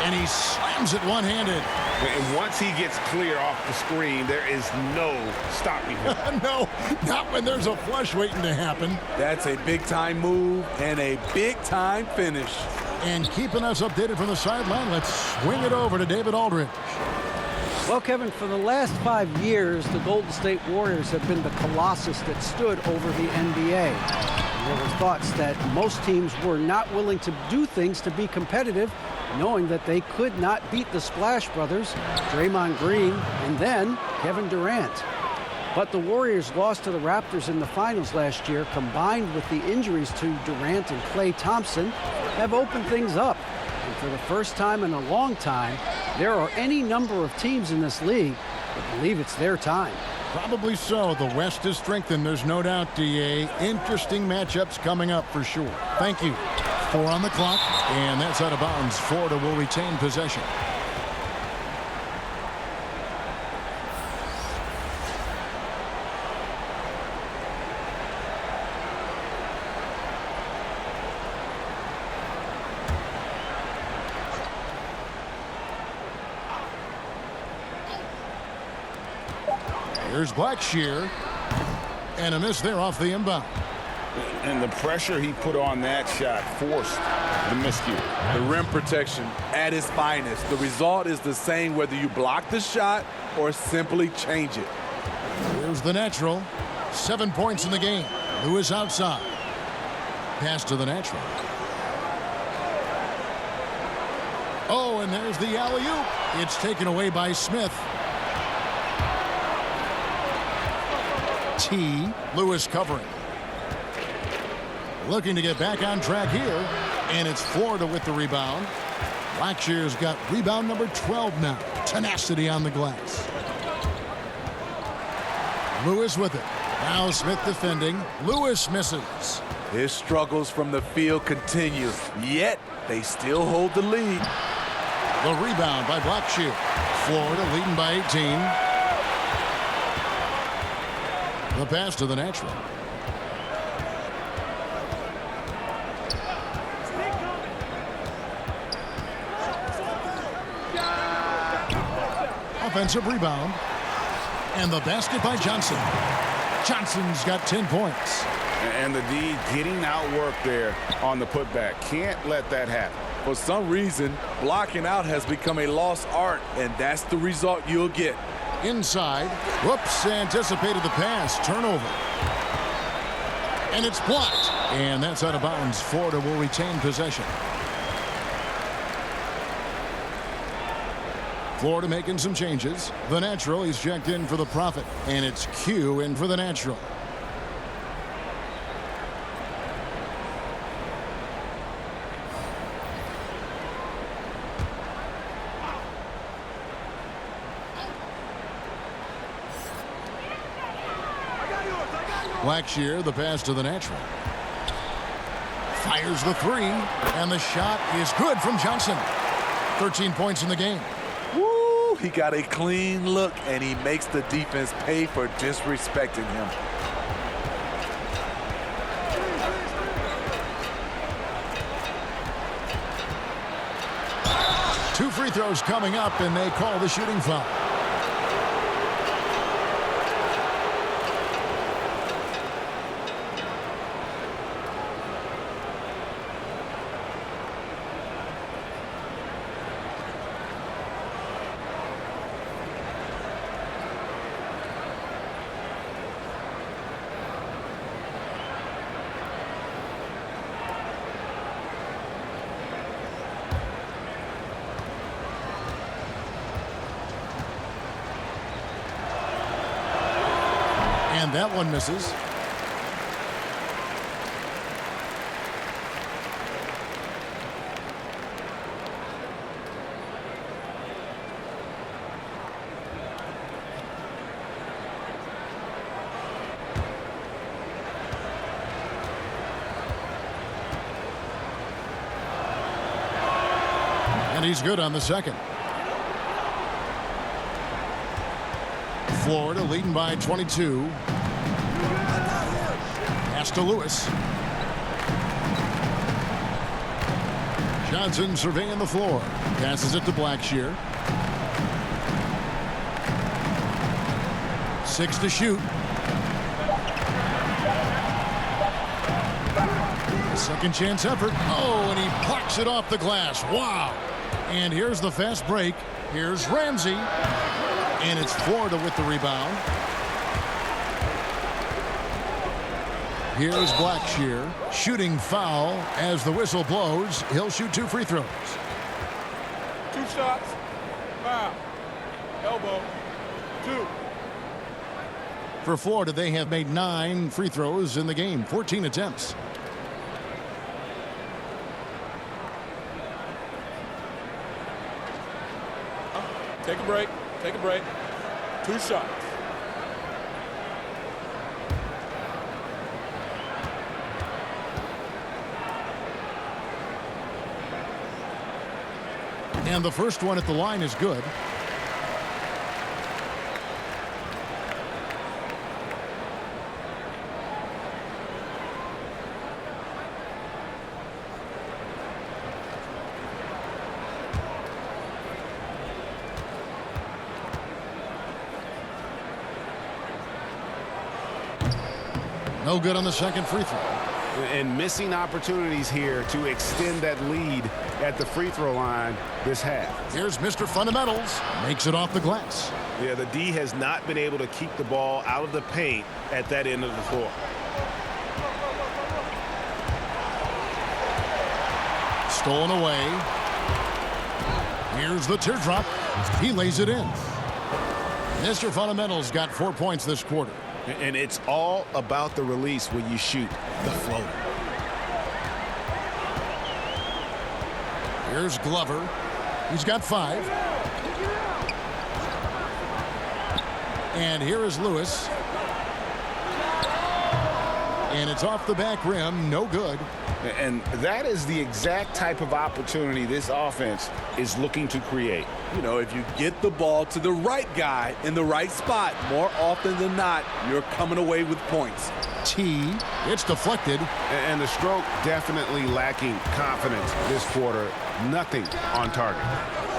And he slams it one-handed. And once he gets clear off the screen, there is no stopping him. No, not when there's a flush waiting to happen. That's a big-time move and a big-time finish. And keeping us updated from the sideline, let's swing it over to David Aldridge. Well, Kevin, for the last 5 years, the Golden State Warriors have been the colossus that stood over the NBA. There were thoughts that most teams were not willing to do things to be competitive, knowing that they could not beat the Splash Brothers, Draymond Green, and then Kevin Durant. But the Warriors' loss to the Raptors in the finals last year, combined with the injuries to Durant and Klay Thompson, have opened things up. And for the first time in a long time, there are any number of teams in this league that believe it's their time. Probably so. The West is strengthened. There's no doubt, DA. Interesting matchups coming up for sure. Thank you. 4 on the clock, and that's out of bounds. Florida will retain possession. Here's Blackshear, and a miss there off the inbound. And the pressure he put on that shot forced the miscue. The rim protection at its finest. The result is the same whether you block the shot or simply change it. Here's the natural. 7 points in the game. Lewis outside. Pass to the natural. Oh, and there's the alley-oop. It's taken away by Smith. Lewis covering. Looking to get back on track here, and it's Florida with the rebound. Blackshear's got rebound number 12 now. Tenacity on the glass. Lewis with it. Now Smith defending. Lewis misses. His struggles from the field continue, yet they still hold the lead. The rebound by Blackshear. Florida leading by 18. The pass to the natural. Offensive rebound. And the basket by Johnson. Johnson's got 10 points. And the D getting outworked there on the putback. Can't let that happen. For some reason, blocking out has become a lost art, and that's the result you'll get. Inside. Whoops, anticipated the pass. Turnover. And it's blocked. And that's out of bounds. Florida will retain possession. Florida making some changes. The natural, he's checked in for the Prophet. And it's Q in for the natural. Blackshear, the pass to the natural. Fires the 3, and the shot is good from Johnson. 13 points in the game. Woo! He got a clean look, and he makes the defense pay for disrespecting him. Two free throws coming up, and they call the shooting foul. And that one misses. And he's good on the second. Florida leading by 22. Pass to Lewis. Johnson surveying the floor. Passes it to Blackshear. 6 to shoot. Second chance effort. Oh, and he plucks it off the glass. Wow. And here's the fast break. Here's Ramsey. And it's Florida with the rebound. Here's Blackshear. Shooting foul as the whistle blows. He'll shoot 2 free throws. shots. Foul. Elbow. 2. For Florida, they have made 9 free throws in the game, 14 attempts. Take a break. Take a break. 2 shots. And the first one at the line is good. No good on the second free throw. And missing opportunities here to extend that lead at the free throw line this half. Here's Mr. Fundamentals. Makes it off the glass. Yeah, the D has not been able to keep the ball out of the paint at that end of the floor. Stolen away. Here's the teardrop. He lays it in. Mr. Fundamentals got 4 points this quarter. And it's all about the release when you shoot the floater. Here's Glover. He's got 5. And here is Lewis. And it's off the back rim. No good. And that is the exact type of opportunity this offense is looking to create. You know, if you get the ball to the right guy in the right spot, more often than not, you're coming away with points. T. It's deflected. And the stroke definitely lacking confidence this quarter. Nothing on target.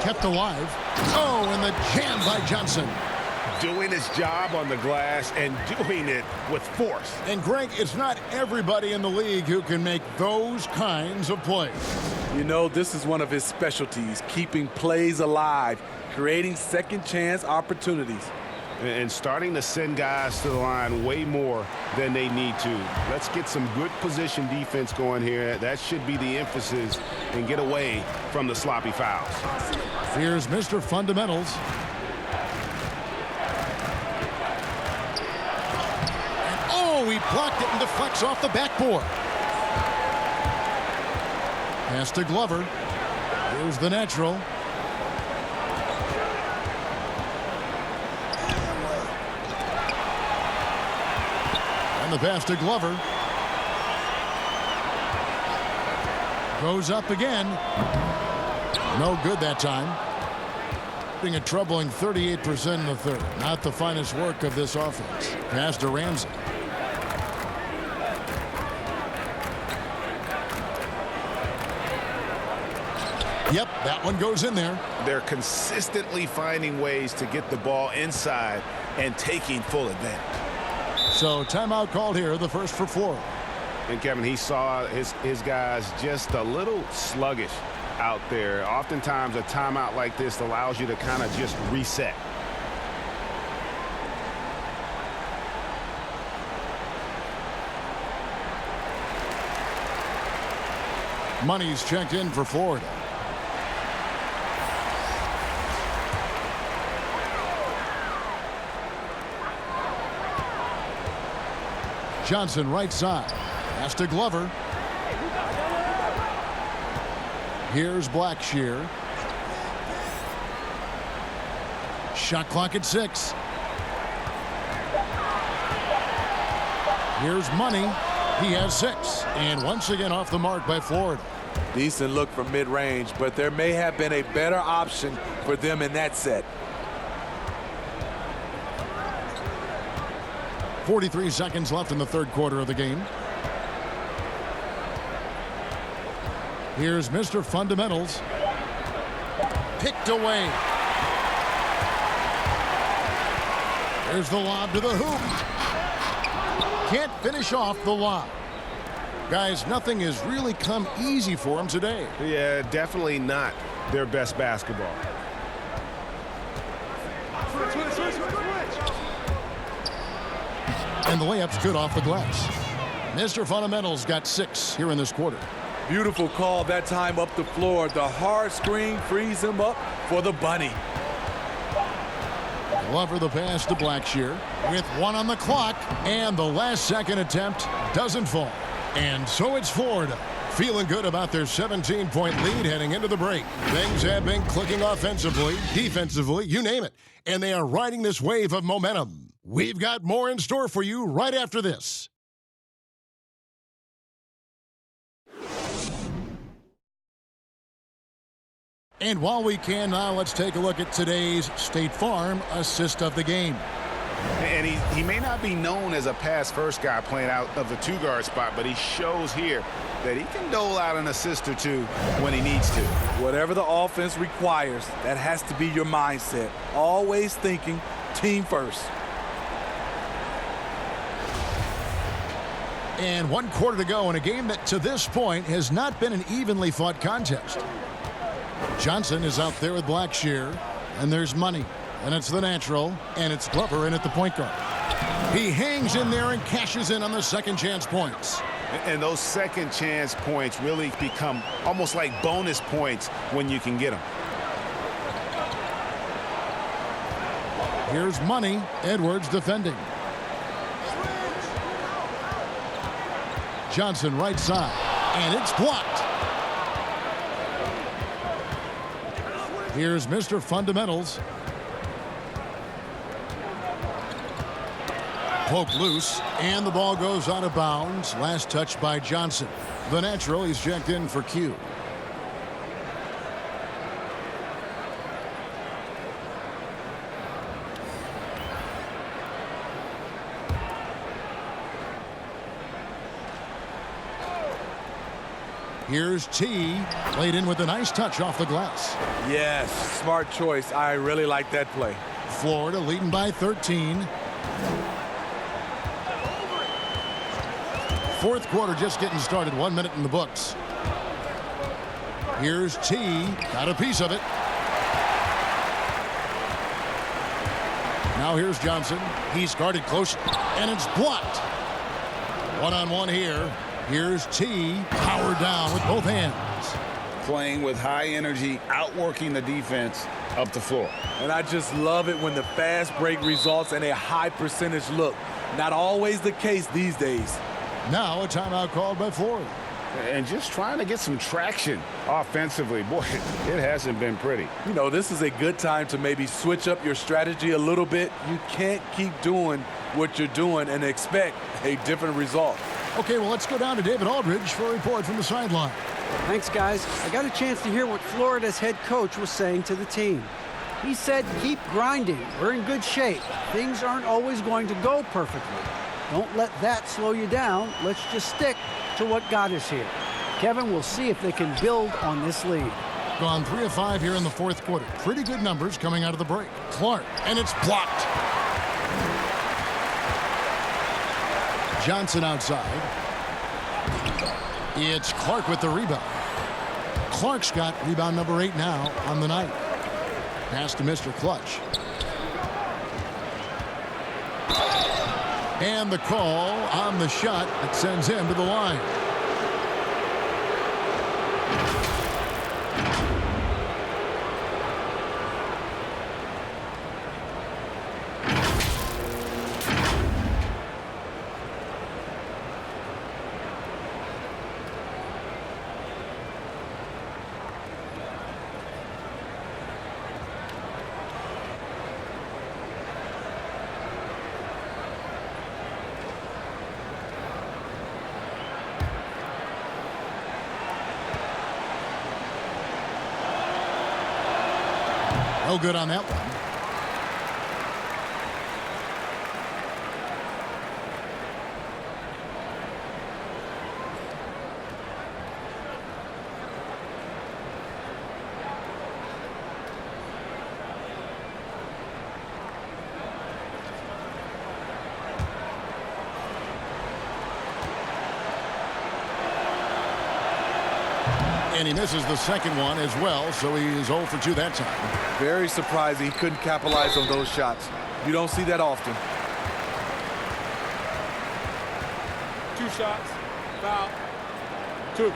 Kept alive. Oh, and the jam by Johnson. Doing his job on the glass and doing it with force. And Greg, it's not everybody in the league who can make those kinds of plays. You know, this is one of his specialties, keeping plays alive, creating second chance opportunities. And starting to send guys to the line way more than they need to. Let's get some good position defense going here. That should be the emphasis, and get away from the sloppy fouls. Here's Mr. Fundamentals. He blocked it and deflects off the backboard. Pass to Glover. Here's the natural. And the pass to Glover. Goes up again. No good that time. Being a troubling 38% in the third. Not the finest work of this offense. Pass to Ramsey. Yep, that one goes in there. They're consistently finding ways to get the ball inside and taking full advantage. So timeout called here, the first for Florida. And Kevin, he saw his guys just a little sluggish out there. Oftentimes a timeout like this allows you to kind of just reset. Money's checked in for Florida. Johnson right side. Pass to Glover. Here's Blackshear. Shot clock at 6. Here's Money. He has 6. And once again off the mark by Florida. Decent look from mid-range, but there may have been a better option for them in that set. 43 seconds left in the third quarter of the game. Here's Mr. Fundamentals. Picked away. There's the lob to the hoop. Can't finish off the lob. Guys, nothing has really come easy for them today. Yeah, definitely not their best basketball. And the layup's good off the glass. Mr. Fundamentals got 6 here in this quarter. Beautiful call that time up the floor. The hard screen frees him up for the bunny. Glover the pass to Blackshear with 1 on the clock, and the last second attempt doesn't fall. And so it's Florida, feeling good about their 17-point lead heading into the break. Things have been clicking offensively, defensively, you name it, and they are riding this wave of momentum. We've got more in store for you right after this. And while we can now, let's take a look at today's State Farm assist of the game. And he may not be known as a pass-first guy playing out of the 2-guard spot, but he shows here that he can dole out an assist or two when he needs to. Whatever the offense requires, that has to be your mindset. Always thinking team first. And 1 quarter to go in a game that to this point has not been an evenly fought contest. Johnson is out there with Blackshear, and there's Money, and it's the natural, and it's Glover in at the point guard. He hangs in there and cashes in on the second chance points. And those second chance points really become almost like bonus points when you can get them. Here's Money, Edwards defending. Johnson right side, and it's blocked. Here's Mr. Fundamentals. Poke loose, and the ball goes out of bounds. Last touch by Johnson. The natural, he's checked in for Q. Here's T, played in with a nice touch off the glass. Yes, smart choice. I really like that play. Florida leading by 13. Fourth quarter just getting started. 1 minute in the books. Here's T, got a piece of it. Now here's Johnson. He's guarded close, and it's blocked. One-on-one here. Here's T, powered down with both hands. Playing with high energy, outworking the defense up the floor. And I just love it when the fast break results in a high percentage look. Not always the case these days. Now a timeout called by Florida. And just trying to get some traction offensively. Boy, it hasn't been pretty. You know, this is a good time to maybe switch up your strategy a little bit. You can't keep doing what you're doing and expect a different result. Okay, well, let's go down to David Aldridge for a report from the sideline. Thanks, guys. I got a chance to hear what Florida's head coach was saying to the team. He said, keep grinding. We're in good shape. Things aren't always going to go perfectly. Don't let that slow you down. Let's just stick to what got us here. Kevin, we'll see if they can build on this lead. Gone 3 of 5 here in the fourth quarter. Pretty good numbers coming out of the break. Clark, and it's blocked. Johnson outside. It's Clark with the rebound. Clark's got rebound number 8 now on the night. Pass to Mr. Clutch. And the call on the shot that sends him to the line. No good on that one. And he misses the second one as well, so he is 0 for 2 that time. Very surprising he couldn't capitalize on those shots. You don't see that often. 2 shots. Foul. 2.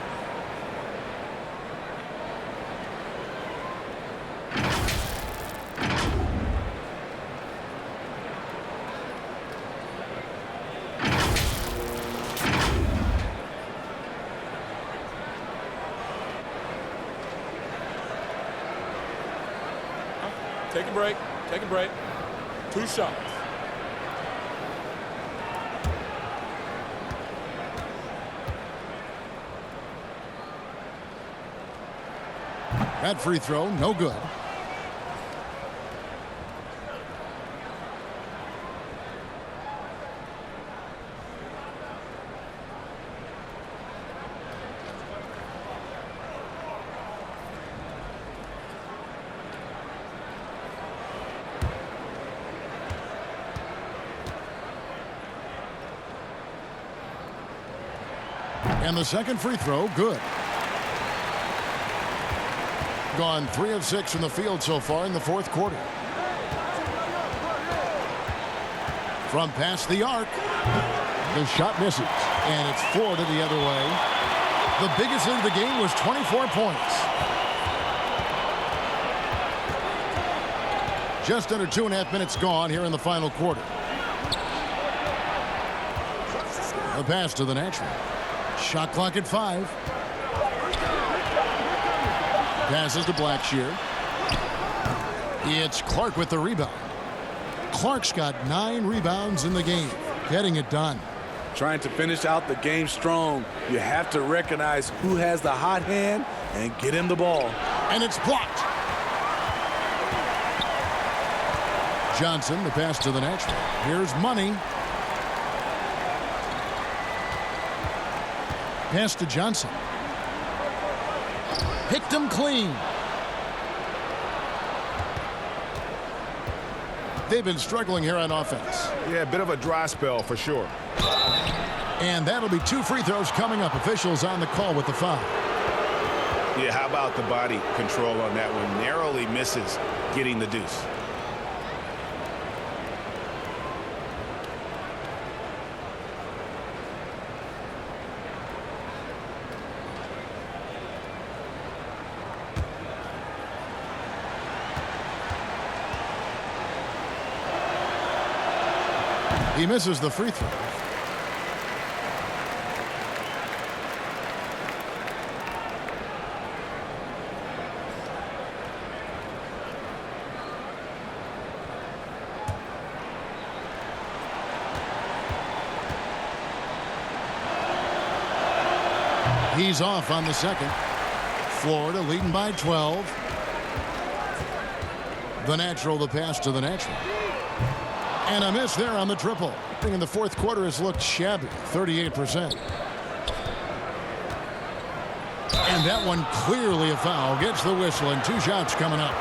Take a break. Take a break. 2 shots. That free throw, no good. And the second free throw, good. Gone 3 of 6 from the field so far in the fourth quarter. From past the arc, the shot misses, and it's Florida the other way. The biggest lead of the game was 24 points. Just under 2.5 minutes gone here in the final quarter. The pass to the natural. Shot clock at 5. Passes to Blackshear. It's Clark with the rebound. Clark's got 9 rebounds in the game, getting it done. Trying to finish out the game strong, you have to recognize who has the hot hand and get him the ball. And it's blocked. Johnson, the pass to the natural. Here's Money. Pass to Johnson. Picked him clean. They've been struggling here on offense. Yeah, a bit of a dry spell for sure. And that'll be 2 free throws coming up. Officials on the call with the foul. Yeah, how about the body control on that one? Narrowly misses getting the deuce. He misses the free throw. He's off on the second. Florida leading by 12. The natural, the pass to the natural. And a miss there on the triple. In the fourth quarter has looked shabby, 38%. And that one clearly a foul. Gets the whistle and 2 shots coming up.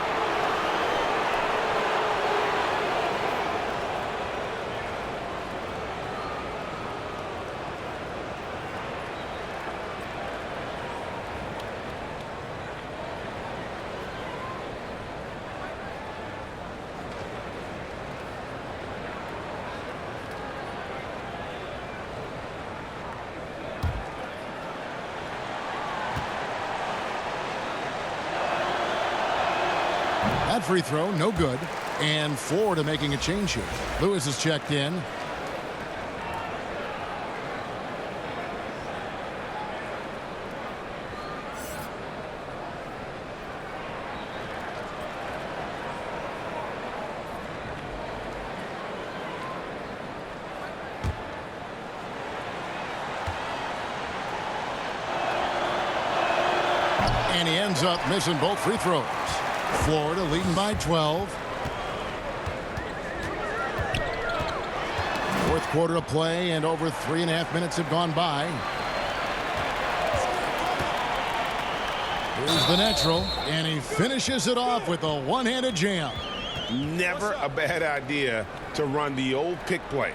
That free throw, no good. And Florida making a change here. Lewis is checked in. And he ends up missing both free throws. Florida leading by 12. Fourth quarter of play, and over 3.5 minutes have gone by. Here's the natural, and he finishes it off with a one-handed jam. Never a bad idea to run the old pick play.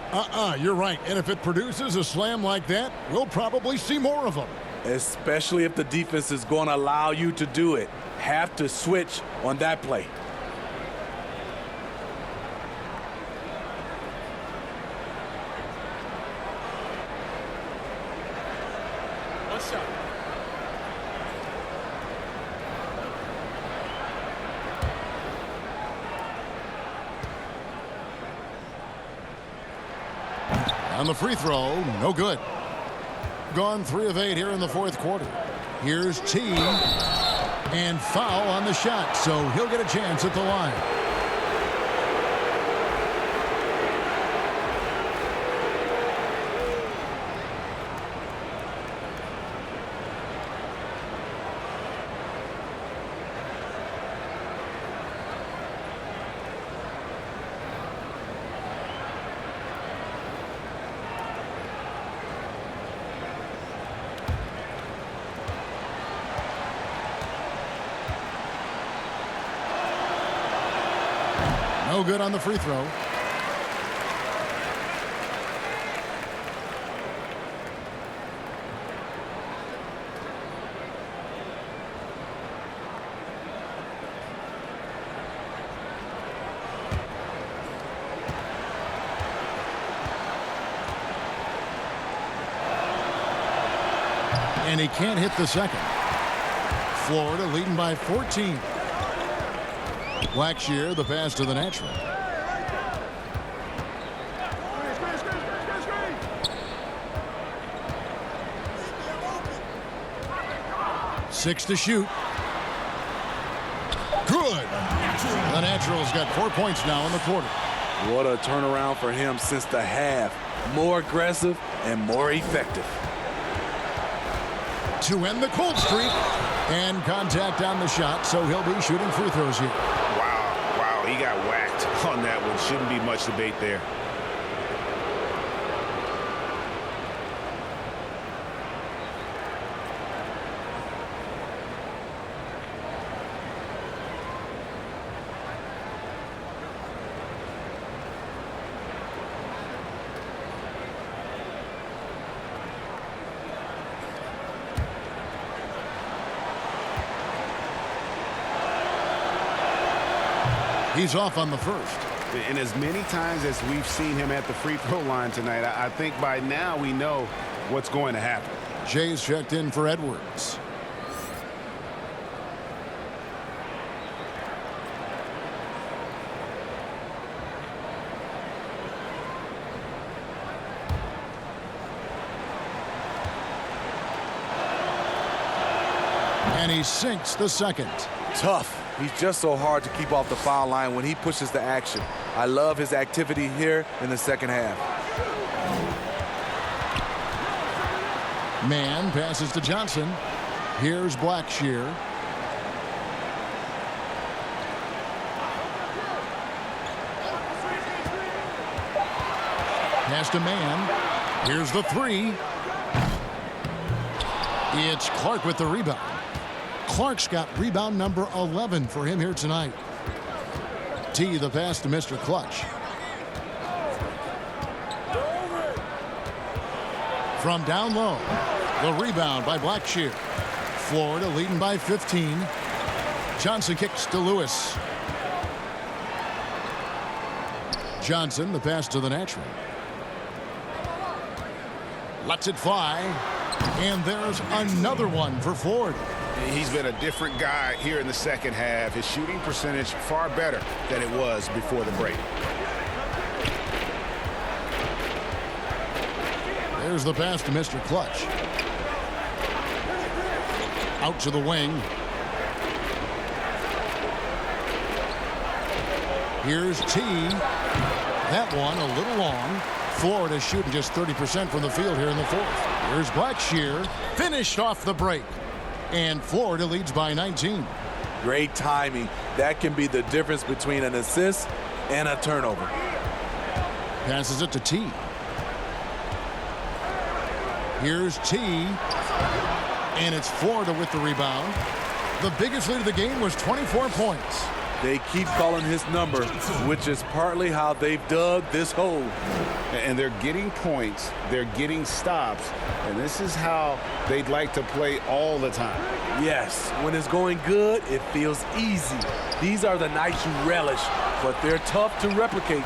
You're right. And if it produces a slam like that, we'll probably see more of them. Especially if the defense is going to allow you to do it. Have to switch on that play. One shot. On the free throw, no good. Gone 3 of 8 here in the fourth quarter. Here's T. And foul on the shot, so he'll get a chance at the line. No good on the free throw. And he can't hit the second. Florida leading by 14. Blackshear, the pass to the natural. Six to shoot. Good. The natural's got 4 points now in the quarter. What a turnaround for him since the half. More aggressive and more effective. To end the cold streak. And contact on the shot, so he'll be shooting free throws here. Wow, he got whacked on that one. Shouldn't be much debate there. He's off on the first. And as many times as we've seen him at the free throw line tonight, I think by now we know what's going to happen. Jay's checked in for Edwards. And he sinks the second. Tough. He's just so hard to keep off the foul line when he pushes the action. I love his activity here in the second half. Man passes to Johnson. Here's Blackshear. Pass to Man. Here's the three. It's Clark with the rebound. Clark's got rebound number 11 for him here tonight. T, the pass to Mr. Clutch. From down low, the rebound by Blackshear. Florida leading by 15. Johnson kicks to Lewis. Johnson, the pass to the natural. Lets it fly. And there's another one for Florida. He's been a different guy here in the second half. His shooting percentage far better than it was before the break. There's the pass to Mr. Clutch. Out to the wing. Here's T. That one a little long. Florida shooting just 30% from the field here in the fourth. Here's Blackshear. Finished off the break. And Florida leads by 19. Great timing. That can be the difference between an assist and a turnover. Passes it to T. Here's T. And it's Florida with the rebound. The biggest lead of the game was 24 points. They keep calling his number, which is partly how they've dug this hole. And they're getting points, they're getting stops, and this is how they'd like to play all the time. Yes, when it's going good, it feels easy. These are the nights you relish, but they're tough to replicate.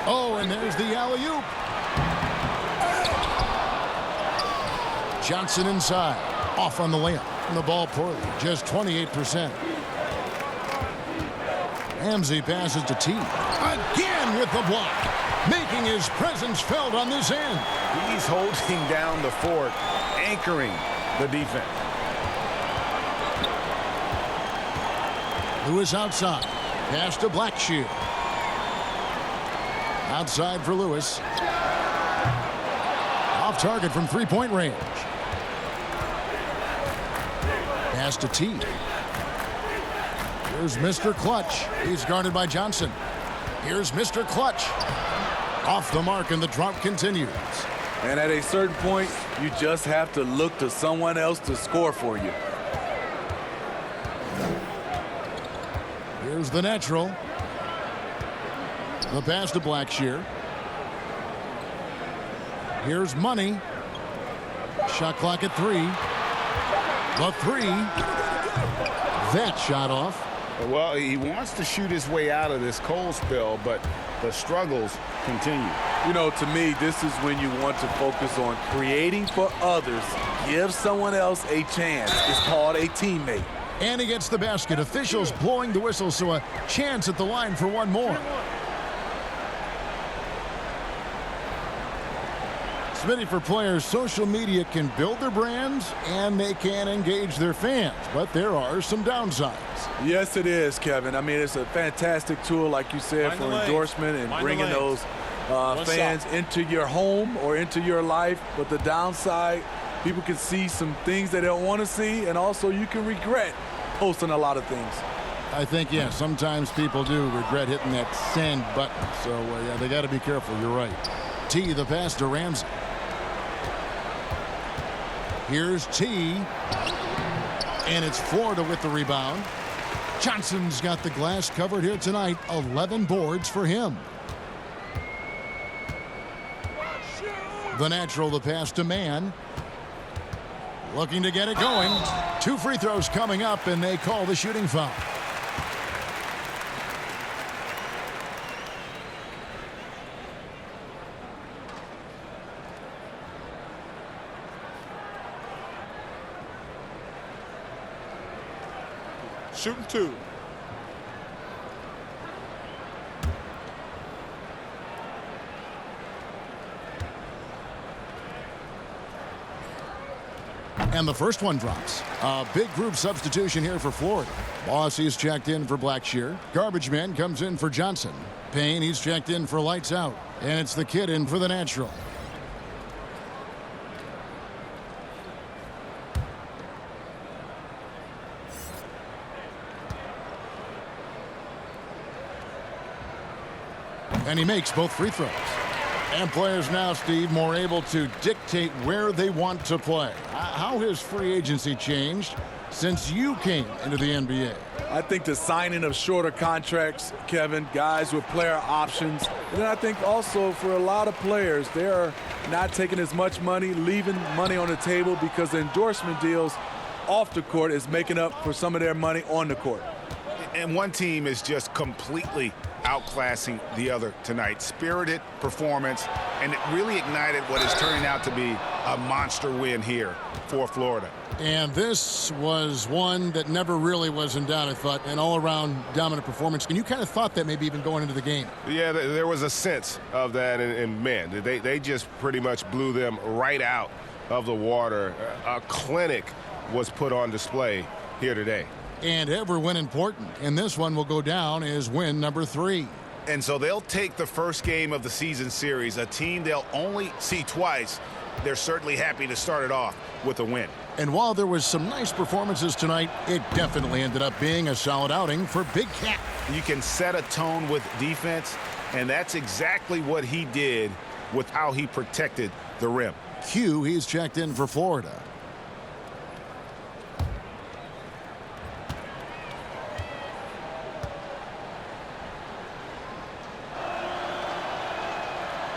Oh, and there's the alley-oop. Johnson inside, off on the layup. And the ball poorly, just 28%. Ramsey passes to T. Again with the block, making his presence felt on this end. He's holding down the fort, anchoring the defense. Lewis outside. Pass to Blackshear. Outside for Lewis. Off target from three-point range. Pass to T. Here's Mr. Clutch. He's guarded by Johnson. Here's Mr. Clutch. Off the mark, and the drought continues. And at a certain point, you just have to look to someone else to score for you. Here's the natural. The pass to Blackshear. Here's Money. Shot clock at 3. The 3. That shot off. Well, he wants to shoot his way out of this cold spell, but the struggles continue. You know, to me, this is when you want to focus on creating for others. Give someone else a chance. It's called a teammate. And he gets the basket. Officials blowing the whistle, so a chance at the line for one more. Smitty, for players, social media can build their brands and they can engage their fans, but there are some downsides. Yes, it is, Kevin. I mean, it's a fantastic tool, like you said, for endorsement and bringing those fans into your home or into your life. But the downside, people can see some things they don't want to see, and also you can regret posting a lot of things. I think, yeah, sometimes people do regret hitting that send button. So, yeah, they got to be careful. You're right. T, the pass to Ramsey. Here's T. And it's Florida with the rebound. Johnson's got the glass covered here tonight. 11 boards for him. The natural, the pass to Mann. Looking to get it going. 2 free throws coming up, and they call the shooting foul. Shooting 2. And the first one drops. A big group substitution here for Florida. Bossie's checked in for Blackshear. Garbage Man comes in for Johnson. Payne, he's checked in for Lights Out. And it's the kid in for the natural. And he makes both free throws. And players now, Steve, more able to dictate where they want to play. How has free agency changed since you came into the NBA? I think the signing of shorter contracts, Kevin, guys with player options. And then I think also for a lot of players, they are not taking as much money, leaving money on the table because the endorsement deals off the court is making up for some of their money on the court. And one team is just completely outclassing the other tonight. Spirited performance, and it really ignited what is turning out to be a monster win here for Florida. And this was one that never really was in doubt, I thought, an all-around dominant performance. And you kind of thought that maybe even going into the game. Yeah, there was a sense of that, and man, they just pretty much blew them right out of the water. A clinic was put on display here today. And every win important. And this one will go down as win number 3. And so they'll take the first game of the season series, a team they'll only see twice. They're certainly happy to start it off with a win. And while there was some nice performances tonight, it definitely ended up being a solid outing for Big Cat. You can set a tone with defense, and that's exactly what he did with how he protected the rim. Q, he's checked in for Florida.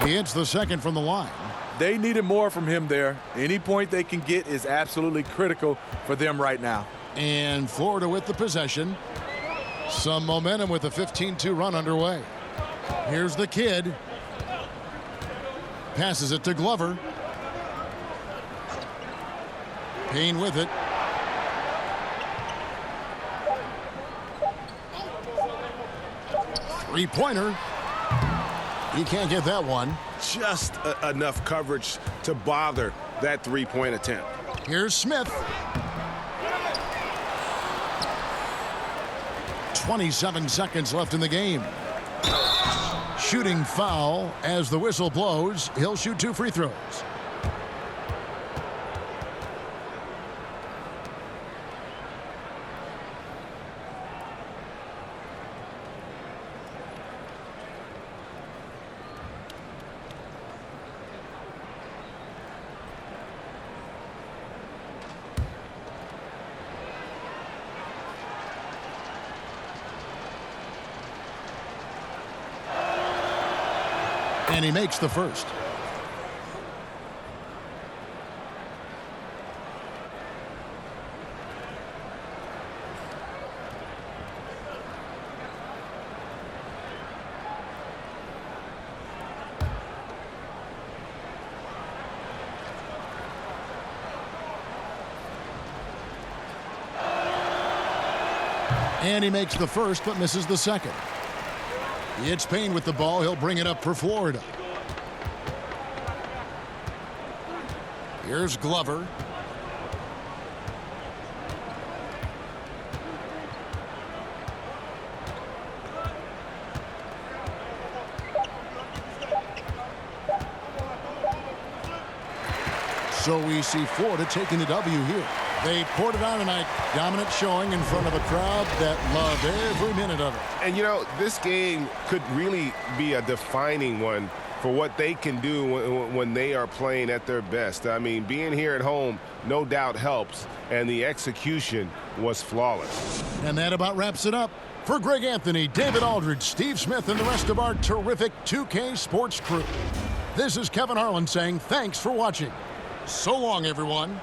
He hits the second from the line. They needed more from him there. Any point they can get is absolutely critical for them right now. And Florida with the possession. Some momentum with a 15-2 run underway. Here's the kid. Passes it to Glover. Payne with it. Three-pointer. He can't get that one. Just enough coverage to bother that three-point attempt. Here's Smith. 27 seconds left in the game. Shooting foul as the whistle blows. He'll shoot 2 free throws. And he makes the first. And he makes the first, but misses the second. It's Payne with the ball. He'll bring it up for Florida. Here's Glover. So we see Florida taking the W here. They poured it on tonight. Dominant showing in front of a crowd that loved every minute of it. And, you know, this game could really be a defining one for what they can do when they are playing at their best. I mean, being here at home no doubt helps, and the execution was flawless. And that about wraps it up. For Greg Anthony, David Aldridge, Steve Smith, and the rest of our terrific 2K Sports crew, this is Kevin Harlan saying thanks for watching. So long, everyone.